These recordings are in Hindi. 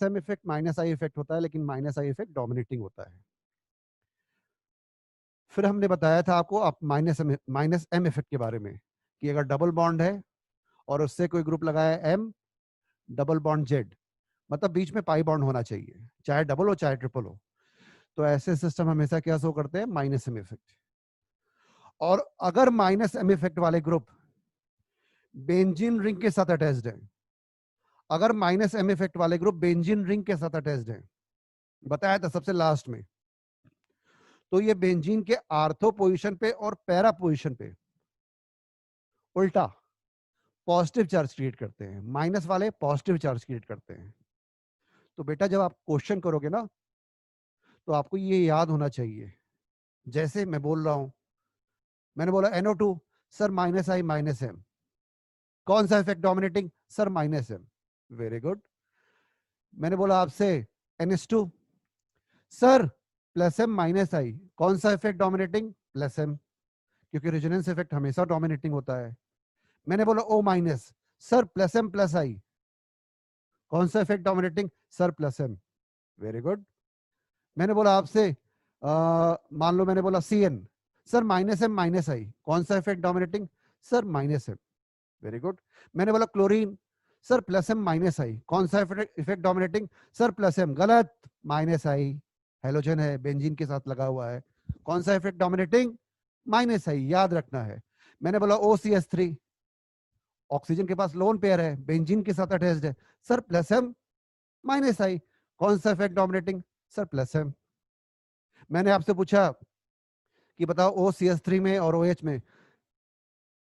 Plus M effect minus I effect होता है, लेकिन माइनस आई इफेक्ट डोमिनेटिंग होता है। फिर हमने बताया था आपको आप माइनस एम इफेक्ट के बारे में, कि अगर डबल बॉन्ड है और उससे कोई ग्रुप लगाया एम डबल बॉन्ड जेड, मतलब बीच में पाई बॉन्ड होना चाहिए, चाहे डबल हो चाहे ट्रिपल हो, तो ऐसे सिस्टम हमेशा क्या शो करते हैं, माइनस एम इफेक्ट। और अगर माइनस एम इफेक्ट वाले ग्रुप बेंजीन रिंग के साथ अटैच्ड है, अगर माइनस एम इफेक्ट वाले ग्रुप बेंजीन रिंग के साथ अटैच्ड है, बताया था सबसे लास्ट में, तो ये बेंजीन के आर्थो पोजीशन पे और पैरा पोजीशन पे उल्टा पॉजिटिव चार्ज क्रिएट करते हैं, माइनस वाले पॉजिटिव चार्ज क्रिएट करते हैं। तो बेटा जब आप क्वेश्चन करोगे ना, तो आपको ये याद होना चाहिए, जैसे मैं बोल रहा हूं, मैंने बोला NO2 sir minus I minus M, कौन सा effect dominating, sir minus M, very good. मैंने बोला आपसे NH2 sir plus M minus I, कौन सा इफेक्ट डोमिनेटिंग, प्लस एम, क्योंकि रेजोनेंस इफेक्ट हमेशा डोमिनेटिंग होता है। मैंने बोला O minus sir plus M plus I, कौन सा effect dominating, sir plus M, very good. मैंने बोला आपसे मान लो मैंने बोला CN sir minus M minus I, कौन सा effect dominating, sir minus M, very good. मैंने बोला chlorine sir plus M minus I, कौन सा effect dominating, sir plus M, गलत, माइनस आई, हेलोजन है बेंजीन के साथ लगा हुआ है, कौन सा इफेक्ट डोमिनेटिंग, माइनस आई, याद रखना है। मैंने बोला OCH3 ऑक्सीजन के पास लोन पेयर है, बेंजीन के साथ अटैच्ड है, sir plus M minus I, कौन सा effect dominating, sir plus M. मैंने आपसे पूछा कि बताओ OCH3 में और OH में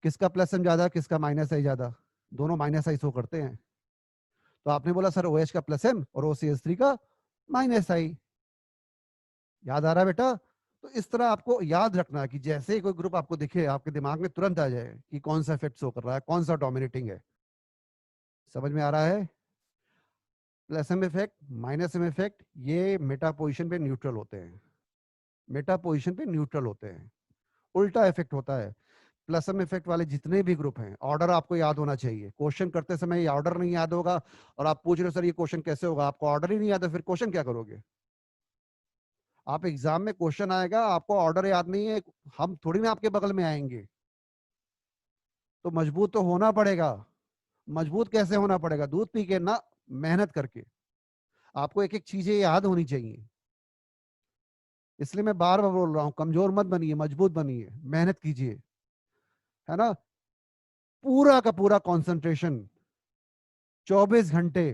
किसका प्लस एम ज्यादा, किसका माइनस आई ज्यादा, दोनों माइनस आई शो करते हैं, तो आपने बोला सर OH का प्लस एम और OCH3 का माइनस आई। याद आ रहा है बेटा? तो इस तरह आपको याद रखना है कि जैसे ही कोई ग्रुप आपको दिखे, आपके दिमाग में तुरंत आ जाए कि कौन सा इफेक्ट शो कर रहा है, कौन सा डोमिनेटिंग है। समझ में आ रहा है? Plus M effect minus M effect ये मेटा पोजिशन पे न्यूट्रल होते हैं, मेटा पोजिशन पे न्यूट्रल होते हैं, उल्टा इफेक्ट होता है। प्लस एम इफेक्ट वाले जितने भी ग्रुप हैं, ऑर्डर आपको याद होना चाहिए। क्वेश्चन करते समय ये ऑर्डर नहीं याद होगा और आप पूछ रहे हो सर ये क्वेश्चन कैसे होगा, आपको ऑर्डर ही नहीं याद है, फिर क्वेश्चन क्या करोगे? आप एग्जाम में क्वेश्चन आएगा, आपको ऑर्डर याद नहीं है, हम थोड़ी ना आपके बगल में आएंगे, तो मजबूत तो होना पड़ेगा। मजबूत कैसे होना पड़ेगा? दूध पी के ना, मेहनत करके। आपको एक एक चीजें याद होनी चाहिए, इसलिए मैं बार बार बोल रहा हूं, कमजोर मत बनिए, मजबूत बनिए, मेहनत कीजिए, है ना? पूरा का पूरा कंसंट्रेशन 24 घंटे।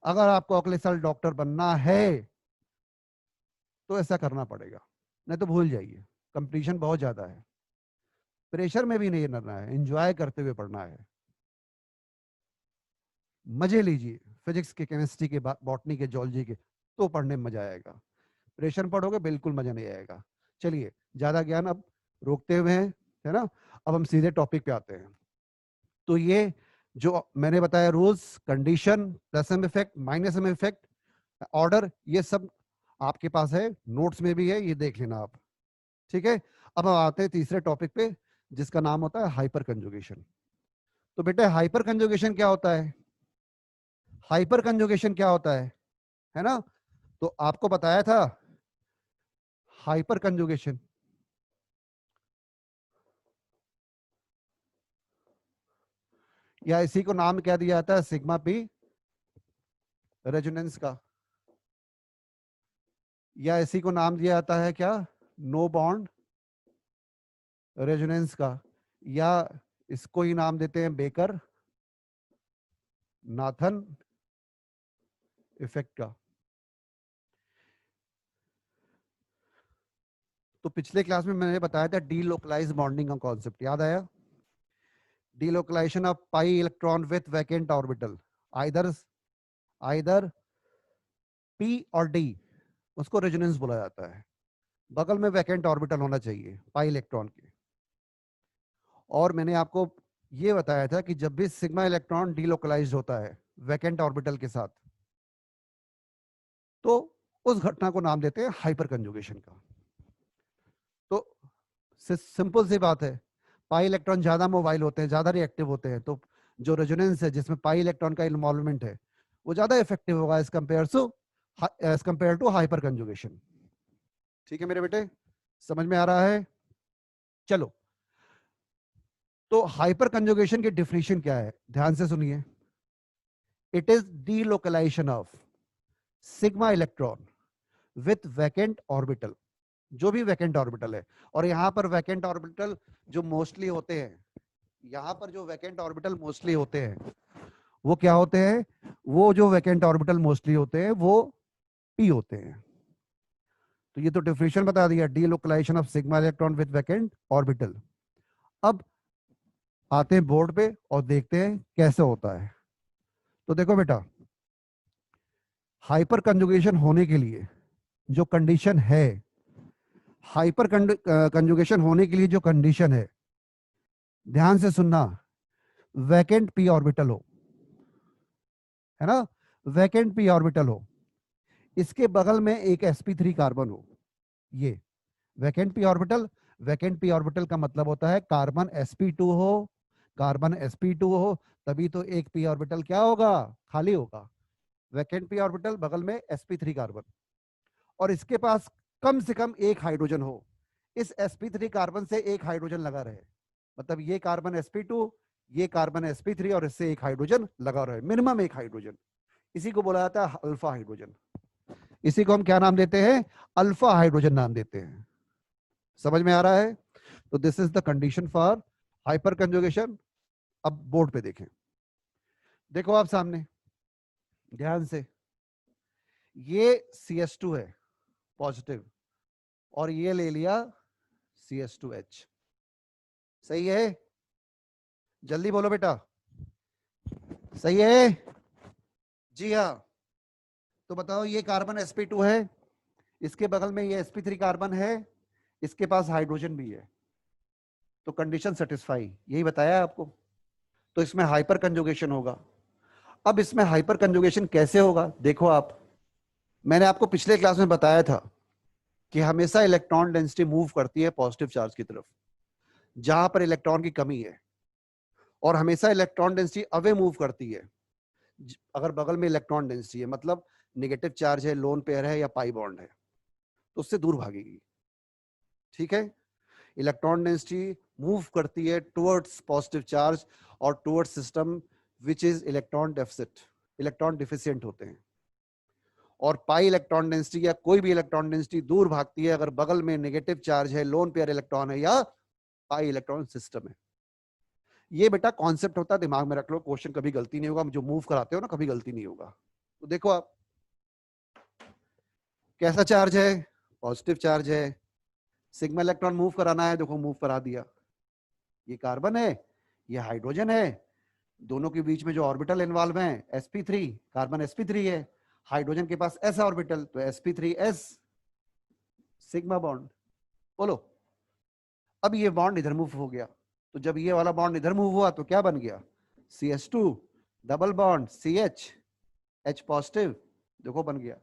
अगर आपको अगले साल डॉक्टर बनना है तो ऐसा करना पड़ेगा, नहीं तो भूल जाइए। कंपटीशन बहुत ज्यादा है, प्रेशर में भी नहीं रहना है, एंजॉय करते हुए पढ़ना है, मजे लीजिए। फिजिक्स के, केमिस्ट्री के, बॉटनी के, जूलॉजी के, तो पढ़ने में मजा आएगा। प्रेशर पढ़ोगे बिल्कुल मजा नहीं आएगा। चलिए, ज्यादा ज्ञान अब रोकते हुए हैं, है ना? अब हम सीधे टॉपिक पे आते हैं। तो ये जो मैंने बताया, rules, condition, plus M effect, minus M effect, order, ये सब आपके पास है, नोट्स में भी है, ये देख लेना आप। ठीक है, अब हम आते हैं तीसरे टॉपिक पे, जिसका नाम होता है हाइपर कंजुगेशन। तो बेटा हाइपर कंजुगेशन क्या होता है? हाइपर कंजुगेशन क्या होता है ना? तो आपको बताया था हाइपर कंजुगेशन, या इसी को नाम क्या दिया जाता है, सिग्मा पी रेजोनेंस का, या इसी को नाम दिया जाता है क्या, नो बॉन्ड रेजोनेंस का, या इसको ही नाम देते हैं बेकर नाथन इफेक्ट का। तो पिछले क्लास में मैंने बताया था डीलोकलाइज बॉन्डिंग का कॉन्सेप्ट, याद आया? Delocalization of pi electron with vacant orbital, either either p और डी, उसको रेजोनेंस बोला जाता है। बगल में वैकेंट ऑर्बिटल होना चाहिए पाई इलेक्ट्रॉन के। और मैंने आपको ये बताया था कि जब भी सिग्मा इलेक्ट्रॉन डीलोकलाइज्ड होता है वैकेंट ऑर्बिटल के साथ, तो उस घटना को नाम देते हैं हाइपर कंजुगेशन का। तो सिंपल सी बात है, पाई इलेक्ट्रॉन ज्यादा मोबाइल होते हैं, ज्यादा रिएक्टिव होते हैं, तो जो रेजोनेंस है जिसमें पाई इलेक्ट्रॉन का इन्वॉल्वमेंट है, वो ज्यादा इफेक्टिव होगा as compare to hyperconjugation. ठीक है मेरे बेटे, समझ में आ रहा है? चलो, तो हाइपर कंजुगेशन की डिफिनीशन क्या है, ध्यान से सुनिए। It is delocalization of sigma electron with vacant orbital, जो भी वैकेंट ऑर्बिटल है। और यहां पर वैकेंट ऑर्बिटल जो मोस्टली होते हैं, यहां पर जो वैकेंट ऑर्बिटल मोस्टली होते हैं वो क्या होते हैं? वो जो वैकेंट ऑर्बिटल मोस्टली होते हैं वो पी होते हैं। तो ये तो डिफिनेशन बता दिया, delocalization of sigma electron with vacant orbital. अब आते हैं बोर्ड पे और देखते हैं कैसे होता है। तो देखो बेटा, हाइपर कंजुगेशन होने के लिए जो कंडीशन है, हाइपर कंजुगेशन होने के लिए जो कंडीशन है, ध्यान से सुनना, वैकेंट पी ऑर्बिटल हो, है ना, वैकेंट पी ऑर्बिटल हो, इसके बगल में एक sp3 कार्बन हो। ये vacant P orbital, vacant P orbital का मतलब होता है कार्बन sp2 हो, कार्बन sp2 हो, तभी तो एक पी ऑर्बिटल क्या होगा, खाली होगा। वैकेंट पी ऑर्बिटल, बगल में sp3 कार्बन, और इसके पास कम से कम एक हाइड्रोजन हो। इस sp3 कार्बन से एक हाइड्रोजन लगा रहे, मतलब ये कार्बन sp2, ये कार्बन sp3, और इससे एक हाइड्रोजन लगा रहे, मिनिमम एक हाइड्रोजन। इसी को बोला जाता है अल्फा हाइड्रोजन। इसी को हम क्या नाम देते हैं, अल्फा हाइड्रोजन नाम देते हैं। समझ में आ रहा है? तो this is the condition for hyper conjugation. अब बोर्ड पे देखें, देखो आप सामने ध्यान से, ये CS2 है पॉजिटिव, और ये ले लिया CS2H, सही है? जल्दी बोलो बेटा, सही है? जी हाँ। तो बताओ, ये कार्बन sp2 है, इसके बगल में ये sp3 कार्बन है, इसके पास हाइड्रोजन भी है, तो कंडीशन सेटिस्फाई, यही बताया है आपको। तो इसमें हाइपर कंजुगेशन होगा। अब इसमें हाइपर कंजुगेशन कैसे होगा, देखो आप, मैंने आपको पिछले क्लास में बताया था कि हमेशा इलेक्ट्रॉन डेंसिटी मूव करती है पॉजिटिव चार्ज की तरफ जहां पर इलेक्ट्रॉन की कमी है, और हमेशा इलेक्ट्रॉन डेंसिटी अवे मूव करती है अगर बगल में इलेक्ट्रॉन डेंसिटी है, मतलब नेगेटिव चार्ज है, लोन पेयर है या पाई बॉन्ड है, तो उससे दूर भागेगी। ठीक है, इलेक्ट्रॉन डेंसिटी मूव करती है टुवर्ड्स पॉजिटिव चार्ज और towards system which is electron deficit, electron deficient होते हैं। और पाई इलेक्ट्रॉन डेंसिटी या कोई भी इलेक्ट्रॉन डेंसिटी दूर भागती है अगर बगल में नेगेटिव चार्ज है, लोन पेयर इलेक्ट्रॉन है या पाई इलेक्ट्रॉन सिस्टम है। ये बेटा कॉन्सेप्ट होता है, दिमाग में रख लो, क्वेश्चन कभी गलती नहीं होगा, जो मूव कराते हो ना कभी गलती नहीं होगा। तो देखो आप, कैसा चार्ज है, पॉजिटिव चार्ज है, सिग्मा इलेक्ट्रॉन मूव कराना है, देखो मूव करा दिया। ये कार्बन है, ये हाइड्रोजन है, दोनों के बीच में जो ऑर्बिटल इन्वॉल्व है sp3, कार्बन sp3 है, हाइड्रोजन के पास s ऑर्बिटल, तो sp3s सिग्मा बॉन्ड। बोलो, अब ये बॉन्ड इधर मूव हो गया, तो जब ये वाला बॉन्ड इधर मूव हुआ तो क्या बन गया, CS2 double bond CH, H positive, देखो बन गया।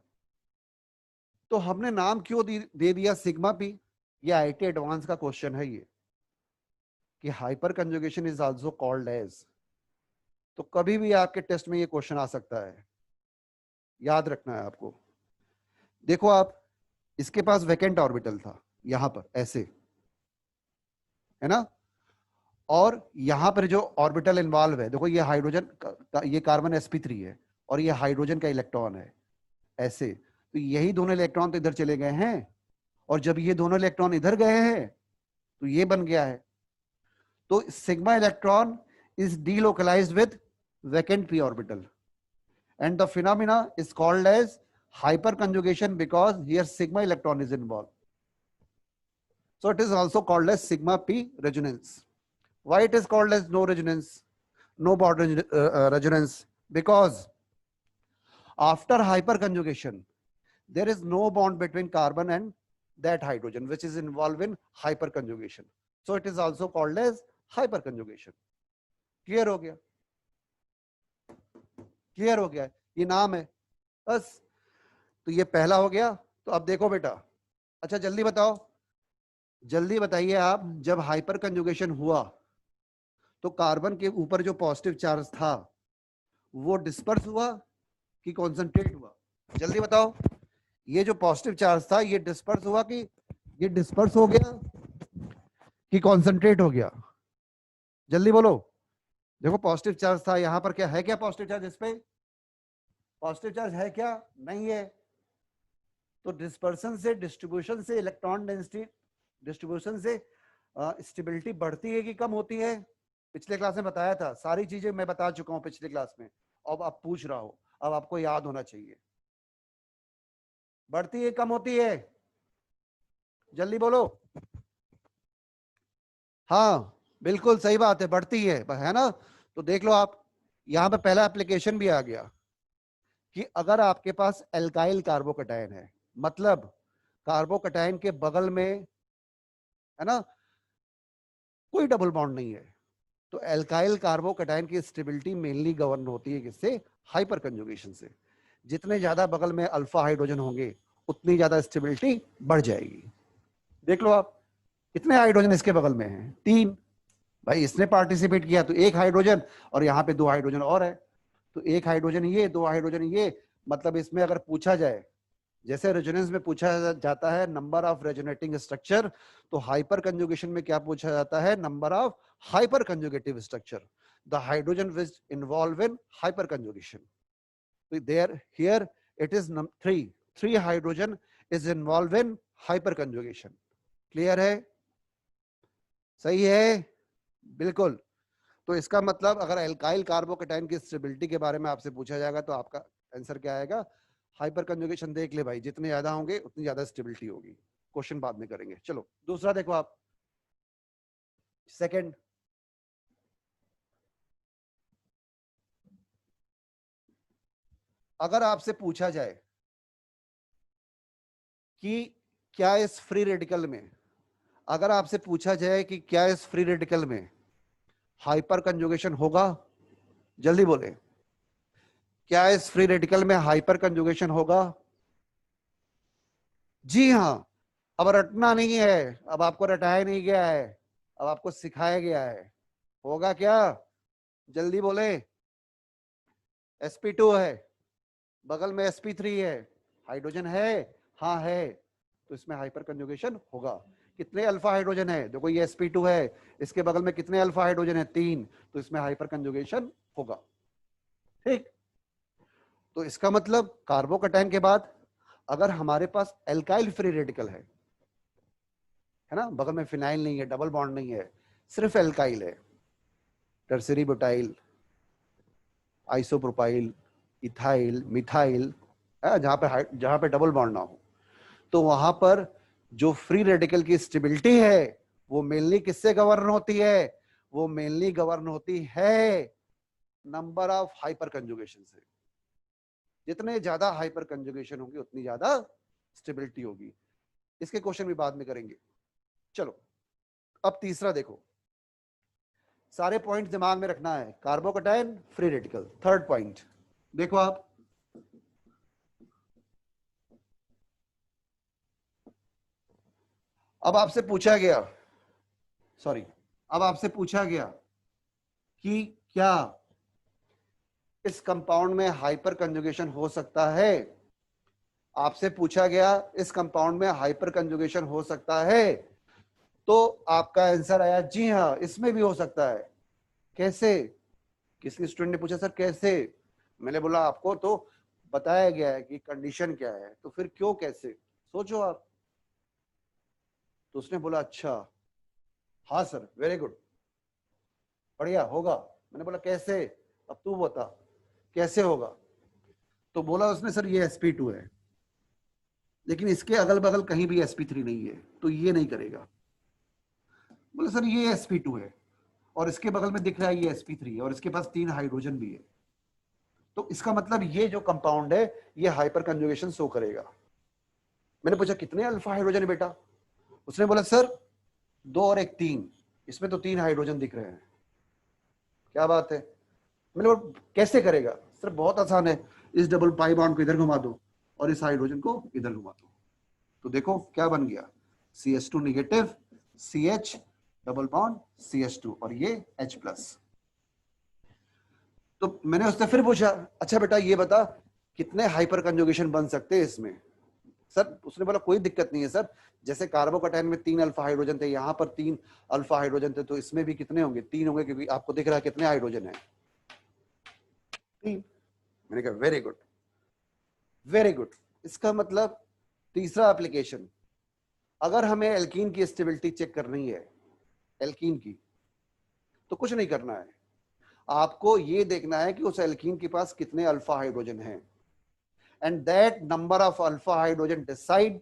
तो हमने नाम क्यों दे दिया सिग्मा पी, ये IIT एडवांस का क्वेश्चन है ये, कि hyperconjugation is also called as. तो कभी भी आपके टेस्ट में ये क्वेश्चन आ सकता है, याद रखना है आपको। देखो आप, इसके पास वैकेंट ऑर्बिटल था यहां पर ऐसे, है ना, और यहां पर जो ऑर्बिटल इन्वॉल्व है, देखो ये हाइड्रोजन ये कार्बन sp3 है और ये हाइड्रोजन का इलेक्ट्रॉन है ऐसे, तो यही दोनों इलेक्ट्रॉन तो इधर चले गए हैं, और जब ये दोनों इलेक्ट्रॉन इधर गए हैं तो ये बन गया है। तो sigma electron is delocalized with vacant p orbital, and the phenomena is called as hyperconjugation because here sigma electron is involved. So it is also called as sigma p resonance. Why it is called as no resonance, no bond resonance? Because after hyperconjugation there is no bond between carbon and that hydrogen which is involved in hyperconjugation, so it is also called as hyperconjugation. Clear हो गया, क्लियर हो गया, ये नाम है बस। तो ये पहला हो गया। तो अब देखो बेटा, अच्छा जल्दी बताओ, जल्दी बताइए आप, जब हाइपर कंजुगेशन हुआ तो कार्बन के ऊपर जो पॉजिटिव चार्ज था वो डिस्पर्स हुआ कि कॉन्सेंट्रेट हुआ? जल्दी बताओ। ये जो पॉजिटिव चार्ज था ये डिस्पर्स हुआ कि ये डिस्पर्स हो गया कि कॉन्सेंट्रेट हो गया? जल्दी बोलो। देखो पॉजिटिव चार्ज था यहां पर, क्या है? क्या पॉजिटिव चार्ज इस पे? पॉजिटिव चार्ज है क्या? नहीं है। तो डिस्पर्सन से, डिस्ट्रीब्यूशन से, इलेक्ट्रॉन डेंसिटी डिस्ट्रीब्यूशन से स्टेबिलिटी बढ़ती है कि कम होती है? पिछले क्लास में बताया था, सारी चीजें मैं बता चुका हूं पिछले क्लास में। अब आप पूछ रहा हो, अब आपको याद होना चाहिए। बढ़ती है, कम होती है? जल्दी बोलो। हाँ बिल्कुल सही बात है, बढ़ती है ना? तो देख लो आप, यहां पे पहला एप्लीकेशन भी आ गया कि अगर आपके पास एल्काइल कार्बोकटायन है, मतलब कार्बोकटायन के बगल में, है ना, कोई डबल बॉन्ड नहीं है, तो एल्काइल कार्बोकटायन की स्टेबिलिटी मेनली गवर्न होती है किससे? हाइपर कंजुगेशन से। जितने ज्यादा बगल में अल्फा हाइड्रोजन होंगे उतनी ज्यादा स्टेबिलिटी बढ़ जाएगी। देख लो आप, कितने हाइड्रोजन इसके बगल में हैं? 3। भाई इसने पार्टिसिपेट किया तो 1 हाइड्रोजन, और यहाँ पे 2 हाइड्रोजन और है, तो 1 हाइड्रोजन ये, 2 हाइड्रोजन ये। मतलब इसमें अगर पूछा जाए, जैसे रेजोनेंस में पूछा जाता है नंबर ऑफ रेजोनेटिंग स्ट्रक्चर, तो हाइपर कंजुगेशन में क्या पूछा जाता है? Number of hyperconjugative structure, the hydrogen which involve in hyperconjugation. There here it is 3 hydrogen is involve in hyperconjugation. Clear है? सही है? बिल्कुल। तो इसका मतलब अगर एल्काइल कार्बोकटायन की स्टेबिलिटी के बारे में आपसे पूछा जाएगा तो आपका आंसर क्या आएगा? Hyper conjugation. देख ले भाई, जितने ज्यादा होंगे उतनी ज्यादा स्टेबिलिटी होगी। क्वेश्चन बाद में करेंगे। चलो दूसरा देखो आप, सेकंड। अगर आपसे पूछा जाए कि क्या इस फ्री रेडिकल में, अगर आपसे पूछा जाए कि क्या इस फ्री रेडिकल में हाइपर कंजुगेशन होगा? जल्दी बोले। क्या इस फ्री रेडिकल में हाइपर कंजुगेशन होगा? जी हाँ। अब रटना नहीं है, अब आपको रटाया नहीं गया है, अब आपको सिखाया गया है। होगा क्या? जल्दी बोले। sp2 है, बगल में sp3 है, हाइड्रोजन है? हाँ है। तो इसमें हाइपर कंजुगेशन होगा। कितने अल्फा हाइड्रोजन है? देखो ये sp2 है, इसके बगल में कितने अल्फा हाइड्रोजन है? 3। तो इसमें हाइपर कंजुगेशन होगा। ठीक। तो इसका मतलब कार्बोकटायन के बाद अगर हमारे पास एल्काइल फ्री रेडिकल है ना, बगल में फिनाइल नहीं है, डबल बॉन्ड नहीं है, सिर्फ एल्काइल है, tertiary butyl, isopropyl, ethyl, methyl, जहां पे डबल बॉन्ड ना हो, तो वहां पर जो फ्री रेडिकल की स्टेबिलिटी है वो मेनली किससे गवर्न होती है? वो मेनली गवर्न होती है नंबर ऑफ हाइपर कंजुगेशन से। जितने ज्यादा हाइपर कंजुगेशन होगी उतनी ज्यादा स्टेबिलिटी होगी। इसके क्वेश्चन भी बाद में करेंगे। चलो अब तीसरा देखो, सारे पॉइंट दिमाग में रखना है। Carbocation, free radical. Third point देखो आप, अब आपसे पूछा गया, सॉरी, अब आपसे पूछा गया कि क्या इस कंपाउंड में हाइपर कंजुगेशन हो सकता है? आपसे पूछा गया इस कंपाउंड में हाइपर कंजुगेशन हो सकता है, तो आपका आंसर आया जी हाँ, इसमें भी हो सकता है। कैसे? किसी स्टूडेंट ने पूछा सर कैसे? मैंने बोला आपको तो बताया गया है कि कंडीशन क्या है, तो फिर क्यों कैसे? सोचो आप। तो उसने बोला अच्छा, हाँ सर, वेरी गुड, बढ़िया होगा। मैंने बोला कैसे? अब तू बता कैसे होगा। तो बोला उसने सर ये sp2 है, लेकिन इसके अगल बगल कहीं भी sp3 नहीं है, तो ये नहीं करेगा। बोला सर ये sp2 है और इसके बगल में दिख रहा है ये sp3 है और इसके पास 3 हाइड्रोजन भी है, तो इसका मतलब ये जो कंपाउंड है ये हाइपर कंजुगेशन शो करेगा। मैंने पूछा कितने अल्फा हाइड्रोजन है बेटा? उसने बोला सर 2 और 1 3, इसमें तो 3 हाइड्रोजन दिख रहे हैं। क्या बात है? मैंने बोला कैसे करेगा? सर बहुत आसान है, इस डबल पाई बॉन्ड को इधर घुमा दो और इस हाइड्रोजन को इधर घुमा दो, तो देखो क्या बन गया, CH2 negative, CH double bond CH2 और ये H प्लस। तो मैंने उससे फिर पूछा अच्छा बेटा ये बता कितने हाइपर कंजुगेशन बन सकते हैं इसमें? सर उसने बोला कोई दिक्कत नहीं है सर, जैसे कार्बोकैटायन में 3 अल्फा हाइड्रोजन थे, यहाँ पर 3 अल्फा हाइड्रोजन थे, तो इसमें भी कितने होंगे? 3 होंगे, क्योंकि आपको दिख रहा है कितने हाइड्रोजन है? 3। मैंने कहा वेरी गुड, वेरी गुड। इसका मतलब तीसरा एप्लीकेशन, अगर हमें एल्कीन की स्टेबिलिटी चेक करनी है, एल्कीन की, तो कुछ नहीं करना है, आपको ये देखना है कि उस एल्कीन के पास कितने अल्फा हाइड्रोजन हैं, and that number of alpha hydrogen decide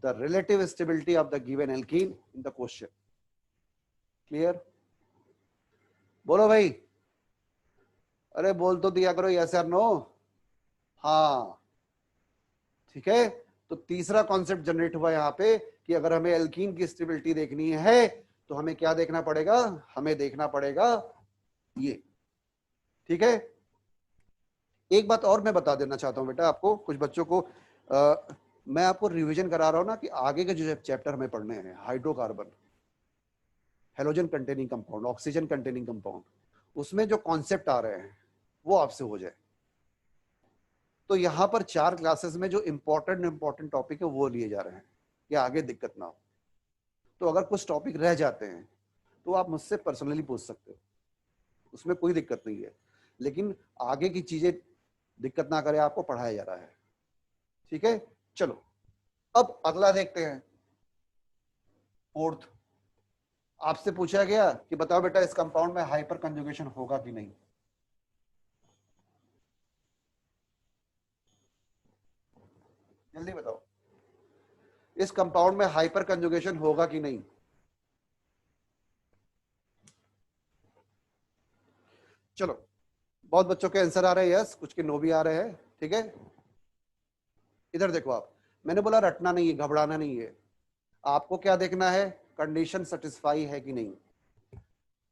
the relative stability of the given alkene in the question. Clear? बोलो भाई, अरे बोल तो दिया करो yes or no। हाँ ठीक है, तो तीसरा कॉन्सेप्ट जनरेट हुआ यहाँ पे कि अगर हमें एल्कीन की स्टेबिलिटी देखनी है तो हमें क्या देखना पड़ेगा? हमें देखना पड़ेगा ये। ठीक है, एक बात और मैं बता देना चाहता हूं बेटा आपको, कुछ बच्चों को मैं आपको रिवीजन करा रहा हूं ना कि आगे के जो चैप्टर हमें पढ़ने हैं, hydrocarbon, halogen containing compound, oxygen containing compound, उसमें जो कॉन्सेप्ट आ रहे हैं वो आपसे हो जाए। तो यहाँ पर 4 क्लासेस में जो इंपॉर्टेंट टॉपिक है वो लिए जा रहे हैं कि आगे दिक्कत ना हो। तो अगर कुछ टॉपिक रह जाते हैं तो आप मुझसे पर्सनली पूछ सकते हो, उसमें कोई दिक्कत नहीं है, लेकिन आगे की चीजें दिक्कत ना करे, आपको पढ़ाया जा रहा है। ठीक है, चलो अब अगला देखते हैं। फोर्थ, आपसे पूछा गया कि बताओ बेटा इस कंपाउंड में हाइपर कंजुगेशन होगा कि नहीं? जल्दी बताओ, इस कंपाउंड में हाइपर कंजुगेशन होगा कि नहीं? चलो, बहुत बच्चों के आंसर आ रहे हैं यस, कुछ के नो भी आ रहे हैं। ठीक है, इधर देखो आप, मैंने बोला रटना नहीं है, घबराना नहीं है, आपको क्या देखना है? कंडीशन सेटिस्फाई है कि नहीं।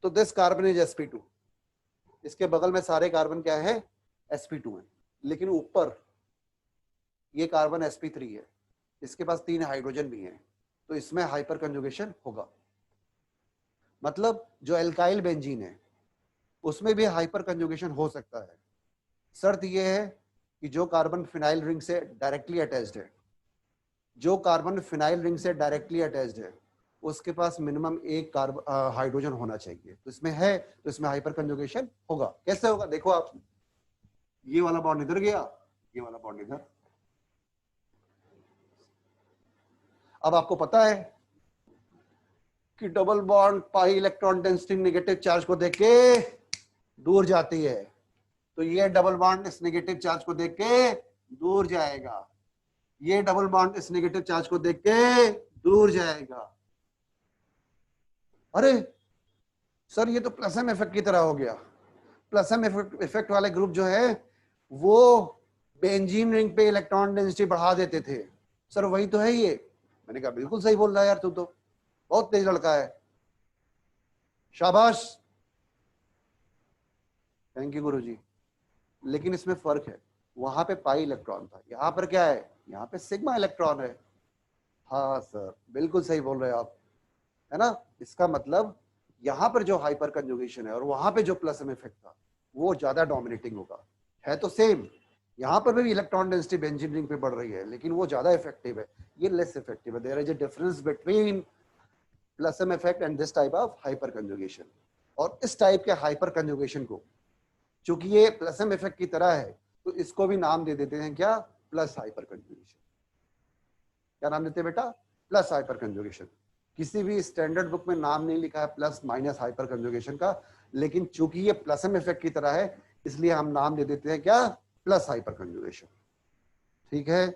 तो दिस कार्बन इज sp2, इसके बगल में सारे कार्बन क्या है? sp2 है, लेकिन ऊपर ये कार्बन sp3 है, इसके पास 3 हाइड्रोजन भी हैं, तो इसमें हाइपर कंजुगेशन होगा। मतलब जो एल्काइल बेंजीन है उसमें भी हाइपर कंजुगेशन हो सकता है। शर्त यह है कि जो कार्बन फिनाइल रिंग से डायरेक्टली अटैच्ड है, जो कार्बन फिनाइल रिंग से डायरेक्टली अटैच्ड है, उसके पास मिनिमम एक कार्बन हाइड्रोजन होना चाहिए। तो इसमें है, तो इसमें हाइपर कंजुगेशन होगा। कैसे होगा? देखो आप, ये वाला बॉन्ड इधर गया, ये वाला बॉन्ड इधर। अब आपको पता है कि double bond pi electron density negative charge को देख के दूर जाती है, तो ये डबल बॉन्ड इस नेगेटिव चार्ज को देख के दूर जाएगा, ये डबल बॉन्ड इस नेगेटिव चार्ज को देख के दूर जाएगा। अरे सर ये तो प्लस एम इफेक्ट की तरह हो गया। प्लस एम इफेक्ट वाले ग्रुप जो है वो बेंजीन रिंग पे इलेक्ट्रॉन डेंसिटी बढ़ा देते थे। सर वही तो है ये। मैंने कहा बिल्कुल सही बोल रहा है यार, तू तो बहुत तेज लड़का है, शाबाश, थैंक यू गुरुजी। लेकिन इसमें फर्क है, वहां पे पाई इलेक्ट्रॉन था, यहाँ पर क्या है? यहाँ पे सिग्मा इलेक्ट्रॉन है। हाँ सर बिल्कुल सही बोल रहे हैं आप, है ना। इसका मतलब यहाँ पर जो हाइपर कंजुगेशन है और वहां पे जो प्लस एम इफेक्ट था वो ज्यादा डोमिनेटिंग होगा। है तो सेम, यहाँ पर भी इलेक्ट्रॉन डेंसिटी बेंजीन रिंग पे बढ़ रही है, लेकिन वो ज्यादा इफेक्टिव है, ये लेस इफेक्टिव है। There is a difference between plus M effect and this type of hyperconjugation. और इस टाइप के हाइपर कंजुगेशन को, चूंकि ये प्लस एम इफेक्ट की तरह है, तो इसको भी नाम दे देते हैं क्या? Plus hyper conjugation. क्या नाम देते हैं बेटा? Plus hyper conjugation. किसी भी स्टैंडर्ड बुक में नाम नहीं लिखा है प्लस माइनस हाइपर कंजुगेशन का, लेकिन चूंकि ये प्लस एम इफेक्ट की तरह है इसलिए हम नाम दे देते हैं क्या? Plus hyper conjugation. ठीक है,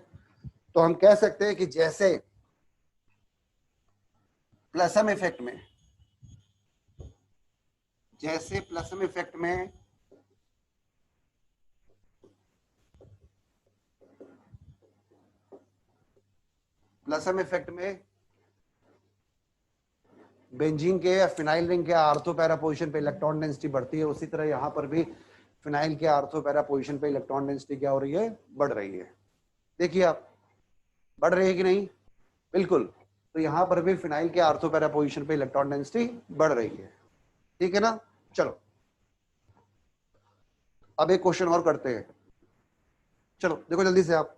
तो हम कह सकते हैं कि जैसे प्लस एम इफेक्ट में, जैसे प्लस एम इफेक्ट में बेंजीन के या फिनाइल रिंग के आर्थो पैरा पोजीशन पे इलेक्ट्रॉन डेंसिटी बढ़ती है, उसी तरह यहाँ पर भी फिनाइल के आर्थो पैरा पोजीशन पे इलेक्ट्रॉन डेंसिटी क्या हो रही है? बढ़ रही है। देखिए आप, बढ़ रही है कि नहीं? बिल्कुल। तो यहाँ पर भी फिनाइल के आर्थो पैरा पोजीशन पे इलेक्ट्रॉन डेंसिटी बढ़ रही है। ठीक है ना। चलो अब एक क्वेश्चन और करते हैं। चलो देखो जल्दी से आप।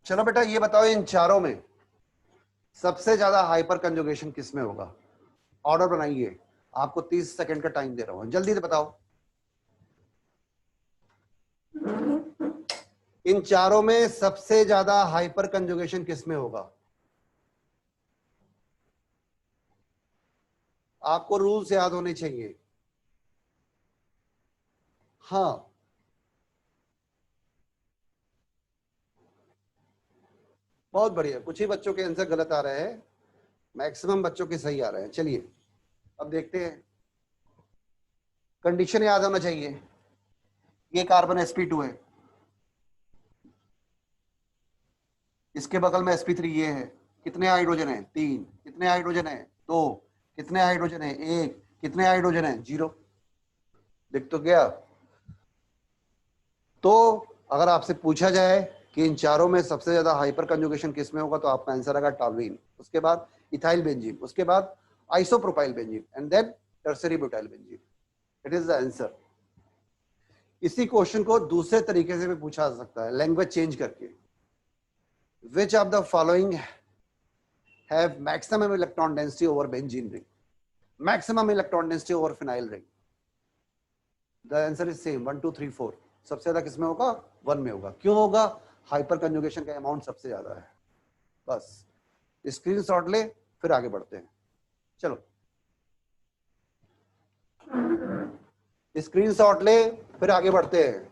चलो बेटा ये बताओ, इन चारों में सबसे ज्यादा हाइपर कंजुगेशन किस में होगा? ऑर्डर बनाइए, आपको 30 सेकंड का टाइम दे रहा हूं, जल्दी से बताओ। इन चारों में सबसे ज्यादा हाइपर कंजुगेशन किस में होगा? आपको रूल्स याद होने चाहिए। हाँ, बहुत बढ़िया, कुछ ही बच्चों के आंसर गलत आ रहे हैं, मैक्सिमम बच्चों के सही आ रहे हैं। चलिए अब देखते हैं। कंडीशन याद होना चाहिए, ये कार्बन sp2 है, इसके बगल में sp3 ये है। कितने हाइड्रोजन है? 3। कितने हाइड्रोजन है? 2। कितने हाइड्रोजन है? 1। कितने हाइड्रोजन है? 0। देख तो गया। तो अगर आपसे पूछा जाए कि इन चारों में सबसे ज्यादा हाइपर कंजुगेशन किस में होगा, तो आपका आंसर आएगा टॉल्यूइन, उसके बाद इथाइल बेंजीन, उसके बाद isopropyl benzene and then tertiary butyl benzene. It is the answer. इसी क्वेश्चन को दूसरे तरीके से भी पूछा जा सकता है, लैंग्वेज चेंज करके। Which of the following have maximum electron density over benzene ring, maximum electron density over phenyl ring? The answer is same, 1 2 3 4। सबसे ज्यादा किसमें होगा? 1 में होगा। क्यों होगा? हाइपर कंजुगेशन का अमाउंट सबसे ज्यादा है। बस स्क्रीनशॉट ले, फिर आगे बढ़ते हैं। चलो स्क्रीनशॉट ले, फिर आगे बढ़ते हैं।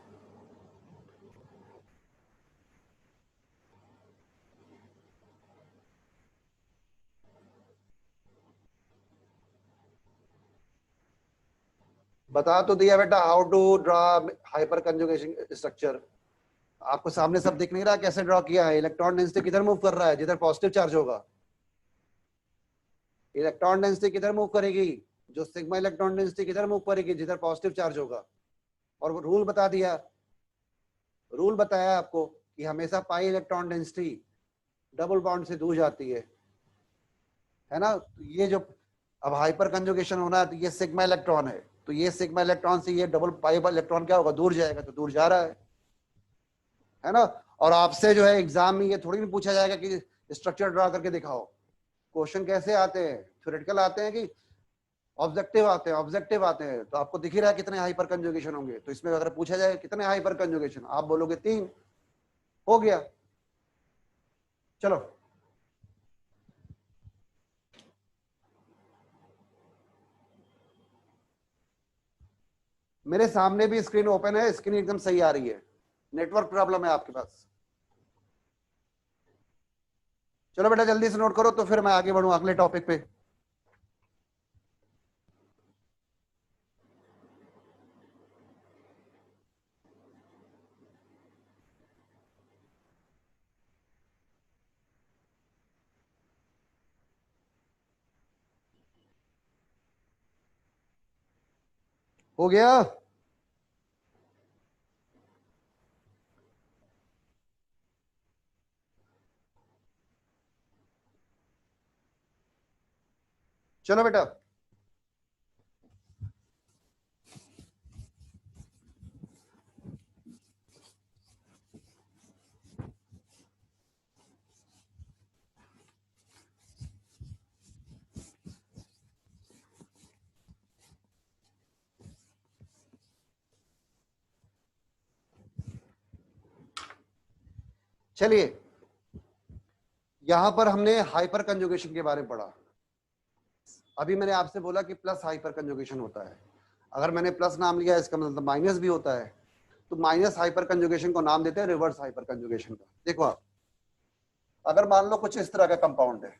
बता तो दिया बेटा, how to draw hyperconjugation structure. आपको सामने सब दिख नहीं रहा कैसे ड्रॉ किया है? इलेक्ट्रॉन डेंसिटी किधर मूव कर रहा है? जिधर पॉजिटिव चार्ज होगा। इलेक्ट्रॉन डेंसिटी किधर मूव करेगी? जो सिग्मा इलेक्ट्रॉन डेंसिटी किधर मूव करेगी? जिधर पॉजिटिव चार्ज होगा। और वो रूल बता दिया, रूल बताया आपको कि हमेशा pi electron density double bond से दूर जाती है ना? तो ये जो अब हाइपर कंजुगेशन होना है, तो ये सिग्मा इलेक्ट्रॉन है, तो ये सिग्मा इलेक्ट्रॉन से ये डबल पाई इलेक्ट्रॉन क्या होगा? दूर जाएगा, तो दूर जा रहा है ना? और आपसे जो है एग्जाम में ये थोड़ी नहीं पूछा जाएगा कि स्ट्रक्चर ड्रा करके दिखाओ। क्वेश्चन कैसे आते हैं? थ्योरेटिकल आते हैं कि ऑब्जेक्टिव आते हैं? ऑब्जेक्टिव आते हैं। तो आपको दिख ही रहा है कितने हाइपर कंजुगेशन होंगे। तो इसमें अगर पूछा जाए कितने हाइपर कंजुगेशन, आप बोलोगे 3, हो गया। चलो मेरे सामने भी स्क्रीन ओपन है, स्क्रीन एकदम सही आ रही है, नेटवर्क प्रॉब्लम है आपके पास। चलो बेटा जल्दी से नोट करो, तो फिर मैं आगे बढ़ूं अगले टॉपिक पे। हो गया? चलो बेटा, चलिए यहां पर हमने हाइपर कंजुगेशन के बारे में पढ़ा। अभी मैंने आपसे बोला कि प्लस हाइपर कंजुगेशन होता है। अगर मैंने प्लस नाम लिया, इसका मतलब माइनस भी होता है। तो माइनस हाइपर कंजुगेशन को नाम देते हैं रिवर्स हाइपर कंजुगेशन का। देखो आप, अगर मान लो कुछ इस तरह का कंपाउंड है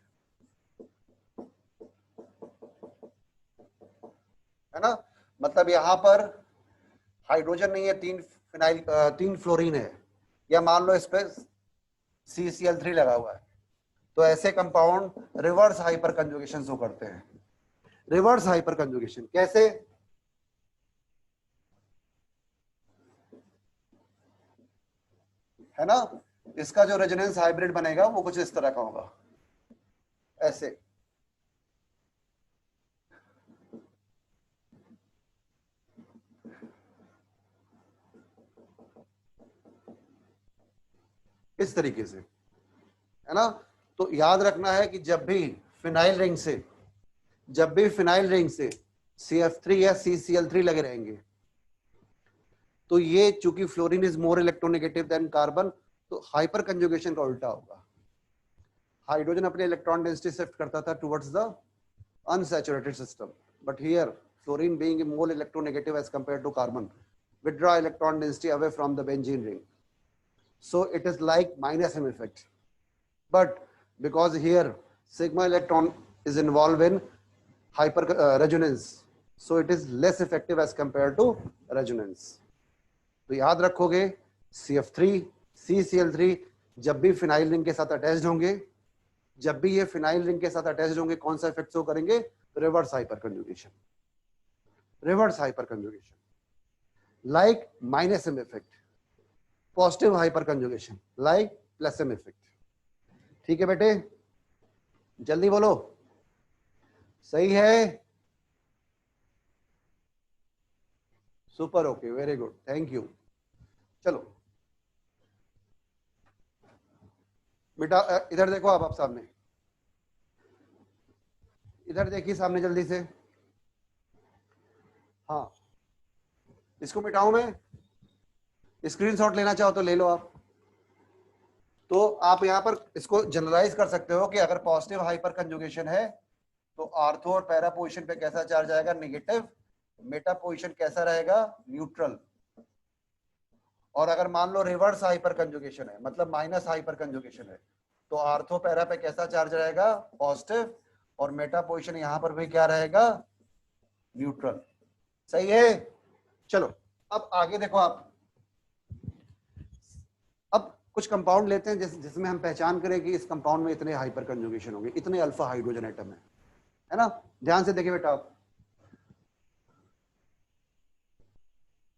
ना, मतलब यहां पर हाइड्रोजन नहीं है, 3 फिनाइल 3 फ्लोरीन है, या मान लो इस पे CCl3 लगा हुआ है, तो ऐसे compound reverse hyper conjugation show करते हैं। रिवर्स हाइपर कंजुगेशन कैसे? है ना, इसका जो रेजोनेंस हाइब्रिड बनेगा वो कुछ इस तरह का होगा, ऐसे। इस तरीके से, है ना। तो याद रखना है कि जब भी फिनाइल रिंग से CF3 या CCl3 लगे रहेंगे, तो ये चूंकि fluorine is more electronegative than carbon, तो हाइपर कंजुगेशन का उल्टा होगा। हाइड्रोजन अपने इलेक्ट्रॉन डेंसिटी शिफ्ट करता था towards the unsaturated system, but here fluorine being more electronegative as compared to carbon withdraw electron density away from the benzene ring, so it is like minus M effect. But because here sigma electron is involved in hyper resonance, so it is less effective as compared to resonance. तो याद रखोगे CF3 CCl3 जब भी फिनाइल रिंग के साथ अटैच्ड होंगे, कौन सा इफेक्ट शो करेंगे? Reverse hyper conjugation. like minus M effect, positive hyper conjugation like plus M effect। ठीक है बेटे, जल्दी बोलो, सही है? Super, okay, very good, thank you. चलो बेटा इधर देखो, आप सामने, इधर देखिए सामने जल्दी से। हाँ, इसको मिटाऊं मैं? स्क्रीनशॉट लेना चाहो तो ले लो आप। तो आप यहाँ पर इसको जनरलाइज कर सकते हो कि अगर पॉजिटिव हाइपर कंजुगेशन है तो आर्थो और पैरा पोजीशन पे कैसा चार्ज आएगा? नेगेटिव। मेटा पोजीशन कैसा रहेगा? न्यूट्रल। और अगर मान लो रिवर्स हाइपर कंजुगेशन है, मतलब माइनस हाइपर कंजुगेशन है, तो आर्थो पैरा पे कैसा चार्ज रहेगा? पॉजिटिव। और मेटा पोजीशन यहाँ पर भी क्या रहेगा? न्यूट्रल। सही है? चलो अब आगे देखो आप, अब कुछ कंपाउंड लेते हैं जिसमें हम पहचान करें कि इस कंपाउंड में इतने हाइपर कंजुगेशन होंगे, इतने अल्फा हाइड्रोजन एटम है ना। ध्यान से देखिए बेटा, आप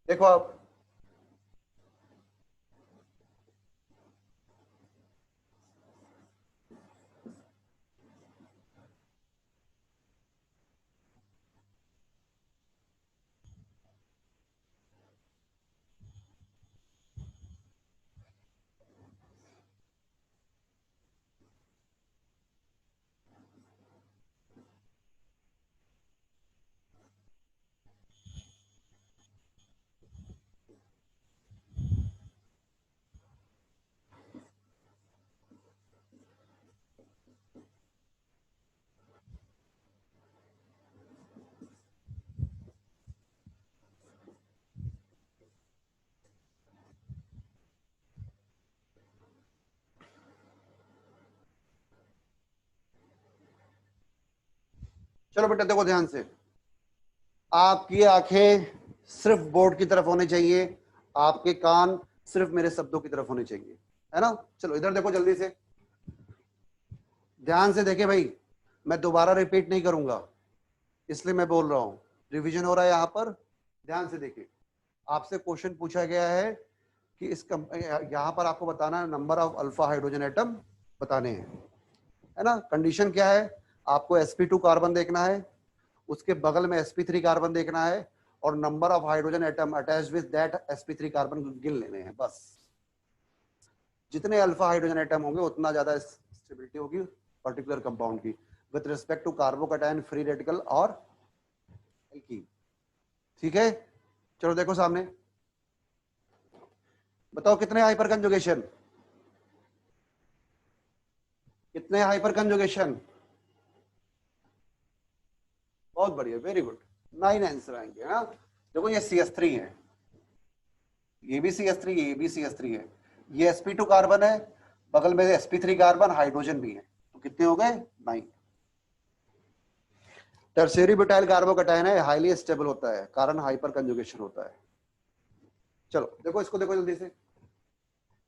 देखो, आप चलो बेटा देखो ध्यान से, आपकी आंखें सिर्फ बोर्ड की तरफ होनी चाहिए, आपके कान सिर्फ मेरे शब्दों की तरफ होने चाहिए, है ना। चलो इधर देखो जल्दी से, ध्यान से देखे भाई, मैं दोबारा रिपीट नहीं करूंगा, इसलिए मैं बोल रहा हूं, रिवीजन हो रहा है यहाँ पर। ध्यान से देखिए, आपसे क्वेश्चन पूछा गया है कि यहाँ पर आपको बताना है number of alpha hydrogen atom बताने हैं, है ना। कंडीशन क्या है? आपको sp2 कार्बन देखना है, उसके बगल में sp3 कार्बन देखना है, और number of hydrogen atom attached with that sp3 carbon गिन लेने हैं बस। जितने अल्फा हाइड्रोजन एटम होंगे उतना ज्यादा स्टेबिलिटी होगी पर्टिकुलर कंपाउंड की with respect to carbocation, free radical और एल्कीन। ठीक है, चलो देखो सामने, बताओ कितने हाइपर कंजुगेशन? कितने हाइपर कंजुगेशन? बहुत बढ़िया, वेरी गुड, 9 आंसर आएंगे। हाँ देखो, ये CH3 है, ये भी CH3, ये भी CH3 है, ये sp2 कार्बन है, बगल में sp3 कार्बन, हाइड्रोजन भी है, तो कितने हो गए? 9। टर्शियरी ब्यूटाइल कार्बोकैटायन है, हाईली स्टेबल होता है, कारण हाइपर कंजुगेशन होता है। चलो देखो, इसको देखो जल्दी से,